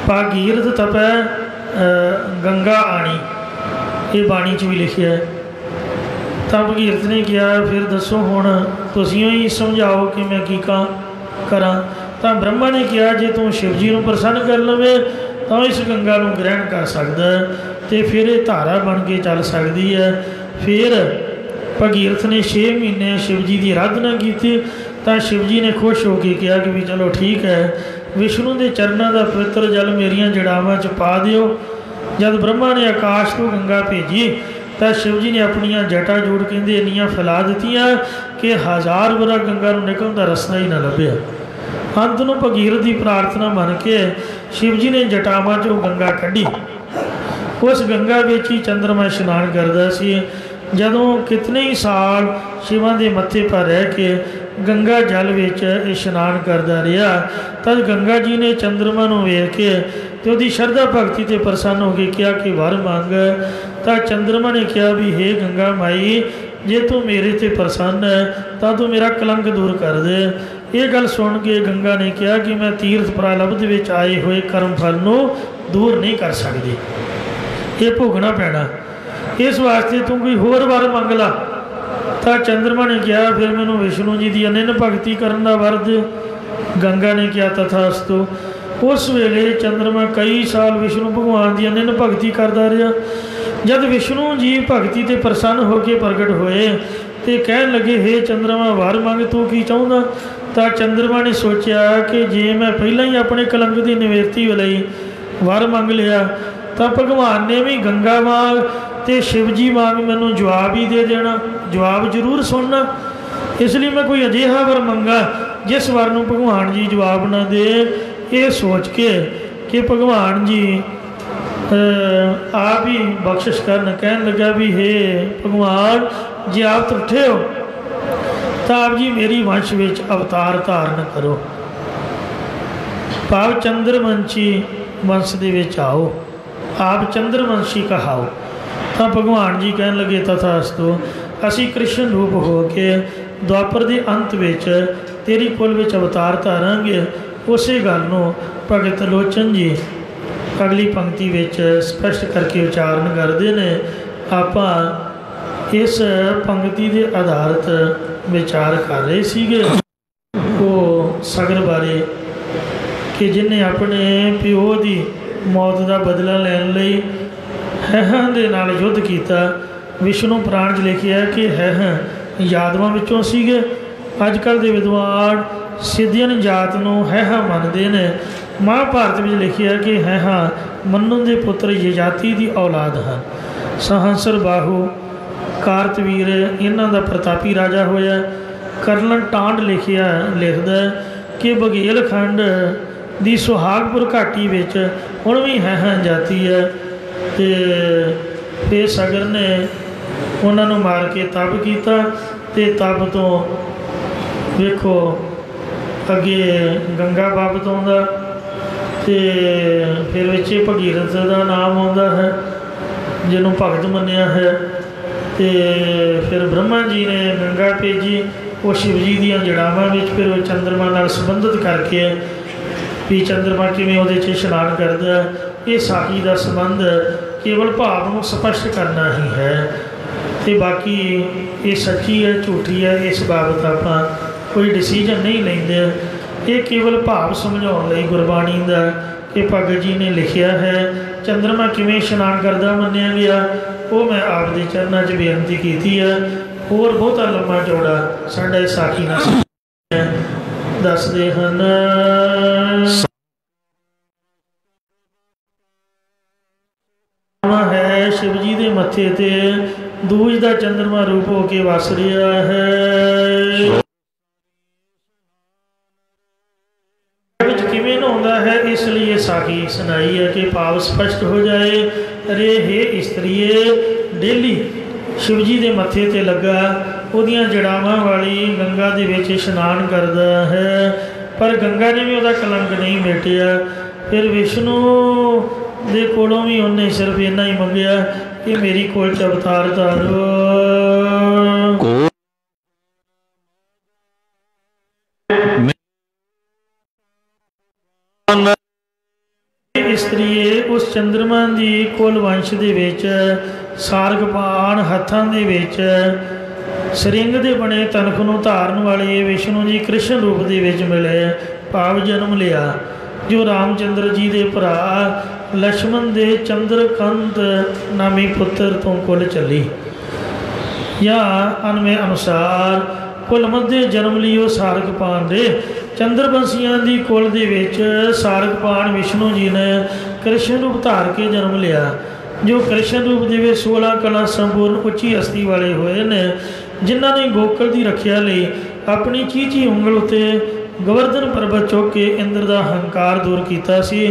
भागीरथ तपै गंगा आनी, ये बाणी च भी लिखिया है। तब भगीरथ ने कहा फिर दसो हुण तुसीं ही समझाओ कि मैं की करा। तो ब्रह्मा ने कहा जे तू शिव जी नूं प्रसन्न कर लवे तो इस गंगा नूं ग्रहण कर सकदा तो फिर ये धारा बन के चल सकती है। फिर भगीरथ ने 6 महीने शिव जी की आराधना की तो शिव जी ने खुश होकर कहा कि भी चलो ठीक है, विष्णु के चरणों का पवित्र जल मेरिया जड़ावां च पा दिओ। जब ब्रह्मा ने आकाश को गंगा भेजी तो शिव जी ने अपनिया जटा जोड़ कहते इन्नियां फैला दित्तियां कि 1000 वरा गंगा नूं निकलण दा रस्ता ही ना लभ्या। अंत नूं भगीरथ की प्रार्थना मन के शिव जी ने जटावां चों गंगा कढ़ी। उस गंगा विच ही चंद्रमा इशनान करदा सी। जदों कितने ही साल शिवां दे मत्थे पर रह के गंगा जल विच इशनान करदा रहा, तद गंगा जी ने चंद्रमा नूं वेख के तो उहदी शरधा भगती ते प्रसन्न हो के कहा कि वर मंग। तो चंद्रमा ने कहा भी हे गंगा माई, जे तू मेरे ते प्रसन्न है तो तू मेरा कलंक दूर कर दे। ये गल सुन के गंगा ने कहा कि मैं तीर्थ प्रारब्ध विच आए हुए कर्म फल नूं दूर नहीं कर सकती, ये भोगना पैना। इस वास्ते तू कोई होर वर मंग ला। तो चंद्रमा ने कहा फिर मैनू विष्णु जी की अनिन भगती करने का वर दे। गंगा ने कहा तथास्तु। उस वेले चंद्रमा कई साल विष्णु भगवान की अनिन भगती करता रहा। जब विष्णु जी भगती ते प्रसन्न होकर प्रगट होए तो कह लगे हे चंद्रमा वर मंग तू की चाहुंदा। तो चंद्रमा ने सोचा कि जे मैं पहला ही अपने कलंक की निवृत्ति लई वर मंग लिया तो भगवान ने भी गंगा वांग तो शिव जी वांग मैनू जवाब ही दे देना, जवाब जरूर सुनना। इसलिए मैं कोई अजिहा वर मंगा जिस वर नूं भगवान जी जवाब ना दे। ये सोच के कि भगवान जी आप ही बख्शिश करन, कहन लगा भी हे भगवान जे आप तुठे हो तो आप जी मेरी वंश विच अवतार धारण करो, भाव चंद्रवंशी वंश दे विच आओ, आप चंद्रवंशी कहाओ। तो भगवान जी कहन लगे तथास्तु, असी कृष्ण रूप हो के द्वापर के अंत विच तेरी कुल विच अवतार धारांगे। उसे गल नूं भगत लोचन जी अगली पंक्ति विच स्पष्ट करके उच्चारण करते हैं। आपां इस पंक्ति के आधारित विचार कर रहे सीगे वो सगर बारे कि जिन्हें अपने प्यो की मौत का बदला लैन लई हैहां दे नाल युद्ध किया। विष्णु पुराण च लिखिया कि हैहां यादवां विचों सीगे। अजकल के विद्वान सिद्धियन जात नूं हैहां मनते हैं। महाभारत में लिखिया कि हैहां मनु के पुत्र यजाति की औलाद हैं। सहंसर बाहू कारतवीर इन्हां दा प्रतापी राजा होया। करलन टांड लिखदा कि बघेलखंड की सुहागपुर घाटी विच हुण भी हैहां जाती है। तो फिर सगर ने उन्होंने मार के तप किया। तो तप तो ਵੇਖੋ ਅੱਗੇ ਗੰਗਾ ਬਾਬਤ ਆਉਂਦਾ ਅਤੇ ਫਿਰ ਵਿੱਚ ਭਗੀਰਥ ਦਾ ਨਾਮ ਆਉਂਦਾ ਹੈ ਜਿਹਨੂੰ ਭਗਤ ਮੰਨਿਆ ਹੈ। ਅਤੇ ਫਿਰ ਬ੍ਰਹਮਾ ਜੀ ਨੇ ਗੰਗਾ ਭੇਜੀ, ਉਹ ਸ਼ਿਵ ਜੀ ਦੀਆਂ ਜੜਾਵਾਂ ਵਿੱਚ ਫਿਰ ਉਹ ਚੰਦਰਮਾ ਨਾਲ ਸੰਬੰਧਿਤ ਕਰਕੇ ਵੀ ਚੰਦਰਮਾ ਕਿਵੇਂ ਉਹਦੇ 'ਚ ਇਸ਼ਨਾਨ ਕਰਦਾ। ਇਹ ਸਾਖੀ ਦਾ ਸੰਬੰਧ ਕੇਵਲ ਭਾਵ ਨੂੰ ਸਪਸ਼ਟ ਕਰਨਾ ਹੀ ਹੈ, ਅਤੇ ਬਾਕੀ ਇਹ ਸੱਚੀ ਹੈ ਝੂਠੀ ਹੈ ਇਸ ਬਾਬਤ ਆਪਾਂ ਕੋਈ ਡਿਸੀਜਨ ਨਹੀਂ ਲੈਂਦੇ। ਇਹ ਕੇਵਲ ਭਾਵ ਸਮਝਾਉਣ ਲਈ ਗੁਰਬਾਣੀ ਦਾ ਕਿ ਭਗਤ ਜੀ ਨੇ ਲਿਖਿਆ ਹੈ ਚੰਦਰਮਾ ਕਿਵੇਂ ਇਸ਼ਨਾਨ ਕਰਦਾ ਮੰਨਿਆ ਗਿਆ, ਉਹ ਮੈਂ ਆਪ ਦੇ ਚਰਨਾਂ 'ਚ ਬੇਨਤੀ ਕੀਤੀ ਹੈ। ਹੋਰ ਬਹੁਤਾ ਲੰਮਾ ਚੌੜਾ ਸਾਡਾ ਇਹ ਸਾਖੀ ਨਾਲ ਦੱਸਦੇ ਹਨ। ਹੈ ਸ਼ਿਵ ਜੀ ਦੇ ਮੱਥੇ ਤੇ ਦੂਜ ਦਾ ਚੰਦਰਮਾ ਰੂਪ ਹੋ ਕੇ ਵਸ ਰਿਹਾ ਹੈ। ਵਿੱਚ ਕਿਵੇਂ ਨਹਾਉਂਦਾ ਹੈ, ਇਸ ਲਈ ਇਹ ਸਾਖੀ ਸੁਣਾਈ ਹੈ ਕਿ ਭਾਵ ਸਪਸ਼ਟ ਹੋ ਜਾਏ। ਅਰੇ ਹੇ ਇਸਤਰੀਏ, ਡੇਲੀ ਸ਼ਿਵ ਜੀ ਦੇ ਮੱਥੇ ਤੇ ਲੱਗਾ ਉਹਦੀਆਂ ਜੜਾਵਾਂ ਵਾਲੀ ਗੰਗਾ ਦੇ ਵਿੱਚ ਇਸ਼ਨਾਨ ਕਰਦਾ ਹੈ, ਪਰ ਗੰਗਾ ਨੇ ਵੀ ਉਹਦਾ ਕਲੰਕ ਨਹੀਂ ਮੇਟਿਆ। ਫਿਰ ਵਿਸ਼ਨੂੰ ਦੇ ਕੋਲੋਂ ਵੀ ਉਹਨੇ ਸਿਰਫ ਇੰਨਾ ਹੀ ਮੰਗਿਆ ਕਿ ਮੇਰੀ ਕੋਲ 'ਚ ਅਵਤਾਰ ਧਾਰੋ। ਇਸਤਰੀਏ ਉਸ ਚੰਦਰਮਾ ਦੀ ਕੁਲ ਵੰਸ਼ ਦੇ ਵਿੱਚ ਸਾਰਗਪਾਨ ਹੱਥਾਂ ਦੇ ਵਿੱਚ ਸਰਿੰਗ ਦੇ ਬਣੇ ਤਨਖ ਨੂੰ ਧਾਰਨ ਵਾਲੇ ਵਿਸ਼ਨੂੰ ਜੀ ਕ੍ਰਿਸ਼ਨ ਰੂਪ ਦੇ ਵਿੱਚ ਮਿਲੇ, ਭਾਵ ਜਨਮ ਲਿਆ, ਜੋ ਰਾਮਚੰਦਰ ਜੀ ਦੇ ਭਰਾ ਲਛਮਣ ਦੇ ਚੰਦਰਕੰਤ ਨਾਮੀ ਪੁੱਤਰ ਤੋਂ ਕੁਲ ਚੱਲੀ। ਜਾਂ ਅਨਮੇ ਅਨੁਸਾਰ ਕੁਲ ਮੱਧੇ ਜਨਮ ਲਿਓ ਸਾਰਗਪਾਨ ਦੇ ਚੰਦਰਵੰਸ਼ੀਆਂ ਦੀ ਕੁਲ ਦੇ ਵਿੱਚ ਸਾਰਗਪਾਨ ਵਿਸ਼ਨੂੰ ਜੀ ਨੇ ਕ੍ਰਿਸ਼ਨ ਰੂਪ ਧਾਰ ਕੇ ਜਨਮ ਲਿਆ, ਜੋ ਕ੍ਰਿਸ਼ਨ ਰੂਪ ਦੇ ਵਿੱਚ 16 ਕਲਾ ਸੰਪੂਰਨ ਉੱਚੀ ਹਸਤੀ ਵਾਲੇ ਹੋਏ ਨੇ, ਜਿਨ੍ਹਾਂ ਨੇ ਗੋਕਲ ਦੀ ਰੱਖਿਆ ਲਈ ਆਪਣੀ ਚੀਚੀ ਉਂਗਲ ਉੱਤੇ ਗੋਵਰਧਨ ਪਰਬਤ ਚੁੱਕ ਕੇ ਇੰਦਰ ਦਾ ਹੰਕਾਰ ਦੂਰ ਕੀਤਾ ਸੀ।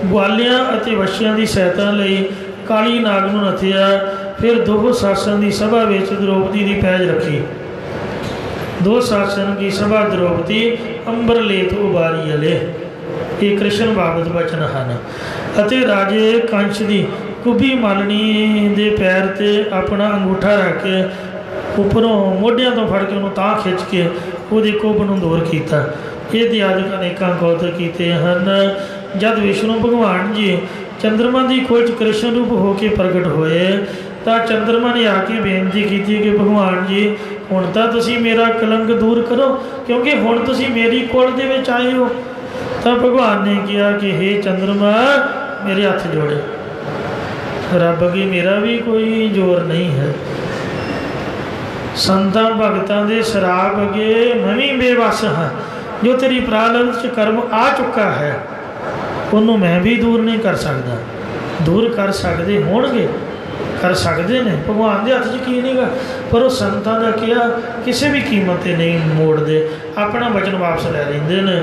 ਗਵਾਲਿਆਂ ਅਤੇ ਵਸ਼ਿਆਂ ਦੀ ਸਹਾਇਤਾ ਲਈ ਕਾਲੀ ਨਾਗ ਨੂੰ ਨੱਥਿਆ। ਫਿਰ ਦੋ ਸਾਸਨ ਦੀ ਸਭਾ ਵਿੱਚ ਦ੍ਰੋਪਦੀ ਦੀ ਪੈਜ ਰੱਖੀ। ਦੋ ਸਾਸਨ ਦੀ ਸਭਾ ਦ੍ਰੋਪਦੀ ਅੰਬਰ ਲੇਤ ਉਬਾਰੀ ਅਲੇ, ਇਹ ਕ੍ਰਿਸ਼ਨ ਬਾਬਤ ਬਚਨ ਹਨ। ਅਤੇ ਰਾਜੇ ਕੰਸ਼ ਦੀ ਕੁੱਬੀ ਮਾਲਣੀ ਦੇ ਪੈਰ 'ਤੇ ਆਪਣਾ ਅੰਗੂਠਾ ਰੱਖ ਕੇ ਉੱਪਰੋਂ ਮੋਢਿਆਂ ਤੋਂ ਫੜ ਕੇ ਉਹਨੂੰ ਤਾਂ ਖਿੱਚ ਕੇ ਉਹਦੇ ਕੁੱਬ ਨੂੰ ਦੂਰ ਕੀਤਾ। ਇਹਦੇ ਆਦਿਕ ਅਨੇਕਾਂ ਕੌਤਕ ਕੀਤੇ ਹਨ। ਜਦ ਵਿਸ਼ਨੂੰ ਭਗਵਾਨ ਜੀ ਚੰਦਰਮਾ ਦੀ ਖੋਜ ਕ੍ਰਿਸ਼ਨ ਰੂਪ ਹੋ ਕੇ ਪ੍ਰਗਟ ਹੋਏ ਤਾਂ ਚੰਦਰਮਾ ਨੇ ਆ ਕੇ ਬੇਨਤੀ ਕੀਤੀ ਕਿ ਭਗਵਾਨ ਜੀ ਹੁਣ ਤਾਂ ਤੁਸੀਂ ਮੇਰਾ ਕਲੰਕ ਦੂਰ ਕਰੋ, ਕਿਉਂਕਿ ਹੁਣ ਤੁਸੀਂ ਮੇਰੀ ਕੋਲ ਦੇ ਵਿੱਚ ਆਏ ਹੋ। ਤਾਂ ਭਗਵਾਨ ਨੇ ਕਿਹਾ ਕਿ ਹੇ ਚੰਦਰਮਾ, ਮੇਰੇ ਹੱਥ ਜੋੜੇ, ਰੱਬ ਅੱਗੇ ਮੇਰਾ ਵੀ ਕੋਈ ਜ਼ੋਰ ਨਹੀਂ ਹੈ। ਸੰਤਾਂ ਭਗਤਾਂ ਦੇ ਸ਼ਰਾਬ ਅੱਗੇ ਮੈਂ ਵੀ ਬੇਵੱਸ ਹਾਂ। ਜੋ ਤੇਰੀ ਪ੍ਰਾਰਬਧ 'ਚ ਕਰਮ ਆ ਚੁੱਕਾ ਹੈ ਉਹਨੂੰ ਮੈਂ ਵੀ ਦੂਰ ਨਹੀਂ ਕਰ ਸਕਦਾ। ਦੂਰ ਕਰ ਸਕਦੇ ਹੋਣਗੇ, ਕਰ ਸਕਦੇ ਨੇ, ਭਗਵਾਨ ਦੇ ਹੱਥ 'ਚ ਕੀ ਨਹੀਂਗਾ, ਪਰ ਉਹ ਸੰਤਾਂ ਦਾ ਕਿਹਾ ਕਿਸੇ ਵੀ ਕੀਮਤ 'ਤੇ ਨਹੀਂ ਮੋੜਦੇ, ਆਪਣਾ ਵਚਨ ਵਾਪਸ ਲੈ ਲੈਂਦੇ ਨੇ।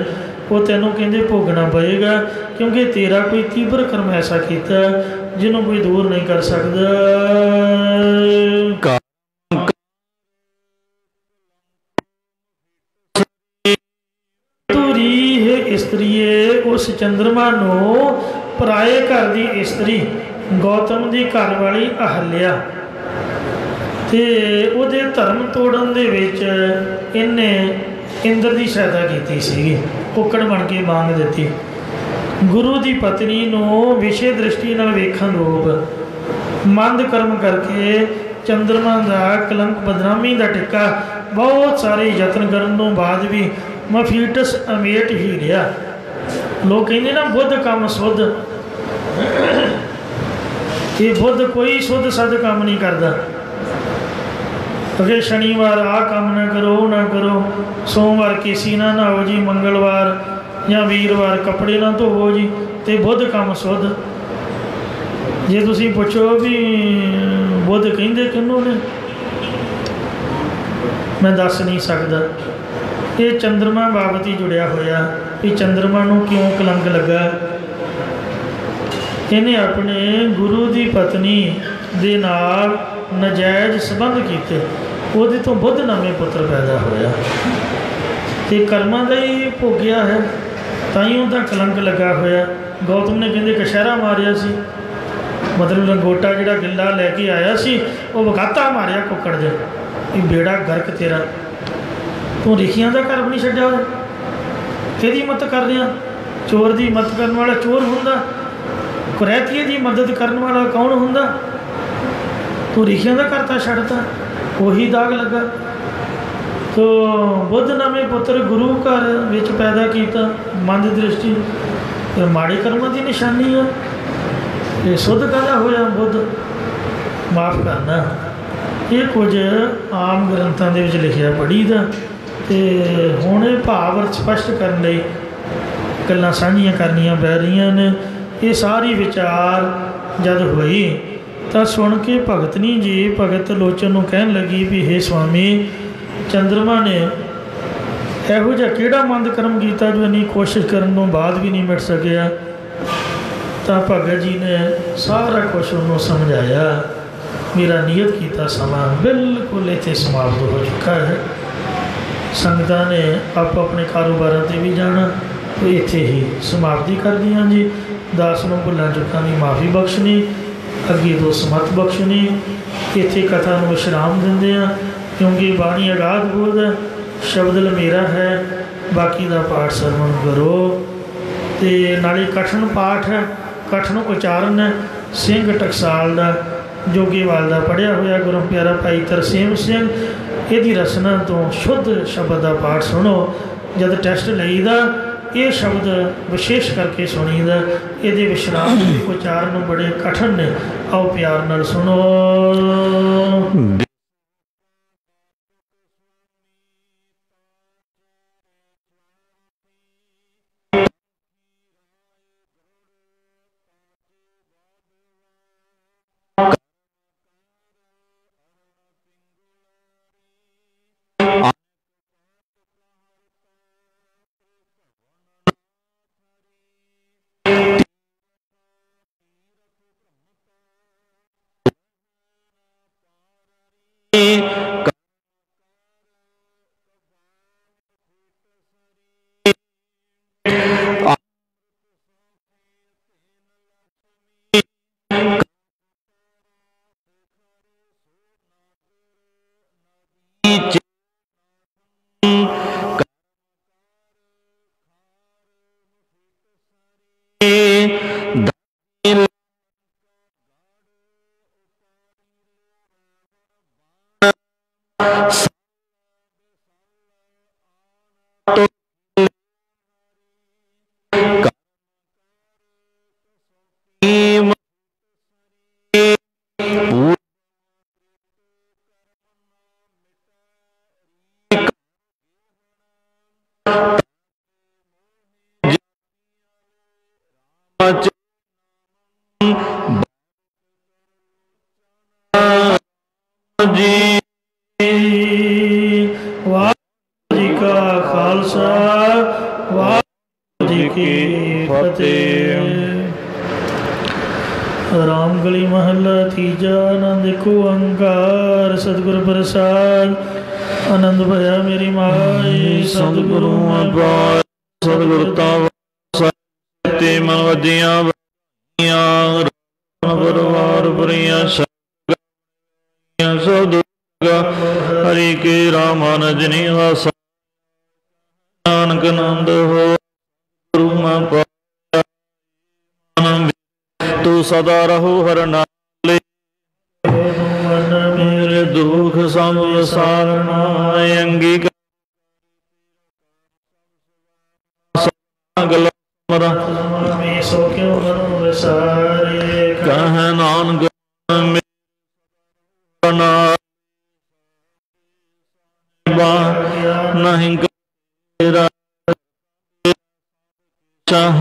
ਉਹ ਤੈਨੂੰ ਕਹਿੰਦੇ ਭੋਗਣਾ ਪਏਗਾ, ਕਿਉਂਕਿ ਤੇਰਾ ਕੋਈ ਤੀਬਰ ਕਰਮ ਐਸਾ ਕੀਤਾ ਜਿਹਨੂੰ ਕੋਈ ਦੂਰ ਨਹੀਂ ਕਰ ਸਕਦਾ। ਇਸਤਰੀਏ ਉਸ ਚੰਦਰਮਾ ਨੂੰ ਪਰਾਏ ਘਰ ਦੀ ਇਸਤਰੀ ਗੌਤਮ ਦੀ ਘਰ ਵਾਲੀ ਅਹਲਿਆ ਤੇ ਉਹਦੇ ਧਰਮ ਤੋੜਨ ਦੇ ਵਿੱਚ ਇਹਨੇ ਇੰਦਰ ਦੀ ਸਹਾਇਤਾ ਕੀਤੀ ਸੀਗੀ, ਕੁੱਕੜ ਬਣ ਕੇ ਮੰਗ ਦਿੱਤੀ। ਗੁਰੂ ਦੀ ਪਤਨੀ ਨੂੰ ਵਿਸ਼ੇ ਦ੍ਰਿਸ਼ਟੀ ਨਾਲ ਵੇਖਣ ਰੂਪ ਮੰਦ ਕਰਮ ਕਰਕੇ ਚੰਦਰਮਾ ਦਾ ਕਲੰਕ ਬਦਨਾਮੀ ਦਾ ਟਿੱਕਾ ਬਹੁਤ ਸਾਰੇ ਯਤਨ ਕਰਨ ਤੋਂ ਬਾਅਦ ਵੀ ਮਫੀਟਸ ਅਮੇਟ ਹੀ ਰਿਹਾ। ਲੋਕ ਕਹਿੰਦੇ ਨਾ ਬੁੱਧ ਕੰਮ ਸੁੱਧ, ਇਹ ਬੁੱਧ ਕੋਈ ਸੁੱਧ ਸੱਧ ਕੰਮ ਨਹੀਂ ਕਰਦਾ। ਅਗੇ ਸ਼ਨੀਵਾਰ ਆਹ ਕੰਮ ਨਾ ਕਰੋ, ਉਹ ਨਾ ਕਰੋ, ਸੋਮਵਾਰ ਕੇਸੀ ਨਾ ਨਹਾਓ ਜੀ, ਮੰਗਲਵਾਰ ਜਾਂ ਵੀਰਵਾਰ ਕੱਪੜੇ ਨਾ ਧੋਵੋ ਜੀ, ਅਤੇ ਬੁੱਧ ਕੰਮ ਸੁੱਧ। ਜੇ ਤੁਸੀਂ ਪੁੱਛੋ ਵੀ ਬੁੱਧ ਕਹਿੰਦੇ ਕਿਹਨੂੰ ਨੇ, ਮੈਂ ਦੱਸ ਨਹੀਂ ਸਕਦਾ। ਇਹ ਚੰਦਰਮਾ ਬਾਬਤ ਹੀ ਜੁੜਿਆ ਹੋਇਆ ਵੀ ਚੰਦਰਮਾ ਨੂੰ ਕਿਉਂ ਕਲੰਕ ਲੱਗਾ। ਇਹਨੇ ਆਪਣੇ ਗੁਰੂ ਦੀ ਪਤਨੀ ਦੇ ਨਾਲ ਨਾਜਾਇਜ਼ ਸੰਬੰਧ ਕੀਤੇ, ਉਹਦੇ ਤੋਂ ਬੁੱਧ ਨਾਮੇ ਪੁੱਤਰ ਪੈਦਾ ਹੋਇਆ। तो कर्मां का ही भोगिया है, ताइयों का कलंक लगा होया। गौतम ने कहते कशहरा मारिया सी, मतलब लंगोटा जिहड़ा गिला लैके आया सी वो वकाता मारिया कुकड़ दे कि बेड़ा गर्क तेरा, तू रिखियां का घर भी नहीं छड्डिया होया, किहदी मत कर रहा? चोर की मदद करने वाला चोर हुंदा, कुरैतीए की मदद करने वाला कौन हुंदा? तू रिखियां का घर तो छड्डता, वही दाग लगा। तो बुद्ध नवे पुत्र गुरु घर विच पैदा किया, मंद दृष्टि फिर माड़े कर्मां की निशानी है। ये शुद्ध कहना होया बुद्ध माफ़ करना। ये कुछ आम ग्रंथों के लिखिया पढ़ी दा, तो हुण ये भाव स्पष्ट करने गल्लां साझियां करनियां पै रही ने। ये सारी विचार जद हुई तो सुन के भगतनी जी भगत लोचन नूं कहन लगी भी हे स्वामी, चंद्रमा ने इहो जिहा किहड़ा मंद कर्म किया जो इन्नी कोशिश करने तो बाद भी नहीं मिट सकिया? तो भगत जी ने सारा कुछ उन्होंने समझाया। मेरा नियत किया समा बिल्कुल इत्थे समाप्त हो चुका है। संगतां ने आप अपने कारोबार से भी जाना, तो इत्थे ही समाप्ति कर दिया जी। दास नूं भुलां चुकां दी माफ़ी बख्शनी, अगे तो समत बख्शनी। इत्थे कथा नूं विश्राम दिंदे आ, क्योंकि बाणी अगाध बोध है, शब्द मेरा है, बाकी का पाठ सरवण करो। तो नाले कठिन पाठ है, कठिन उचारण है। सिंह टकसाल का जोगीवाल का पढ़िया होया गुरु प्यारा भाई तरसेम सिंह, यदि रसना तो शुद्ध शब्द का पाठ सुनो। जब टैसट लईदा ये शब्द विशेष करके सुनीदा, ये विश्राम उचारण बड़े कठिन ने। आओ प्यार नाल सुनो। रामगली महला तीजा। आनंद को अंकार सतगुरु प्रसाद, आनंद भया मेरी माई सतगुरु सतगुरु मन वदिया हरि के रामानज निवास नानक नंद हो तू सदा रहो हर नाले मेरे दुख सब सारना अंगीकार कह नानक नहीं चाह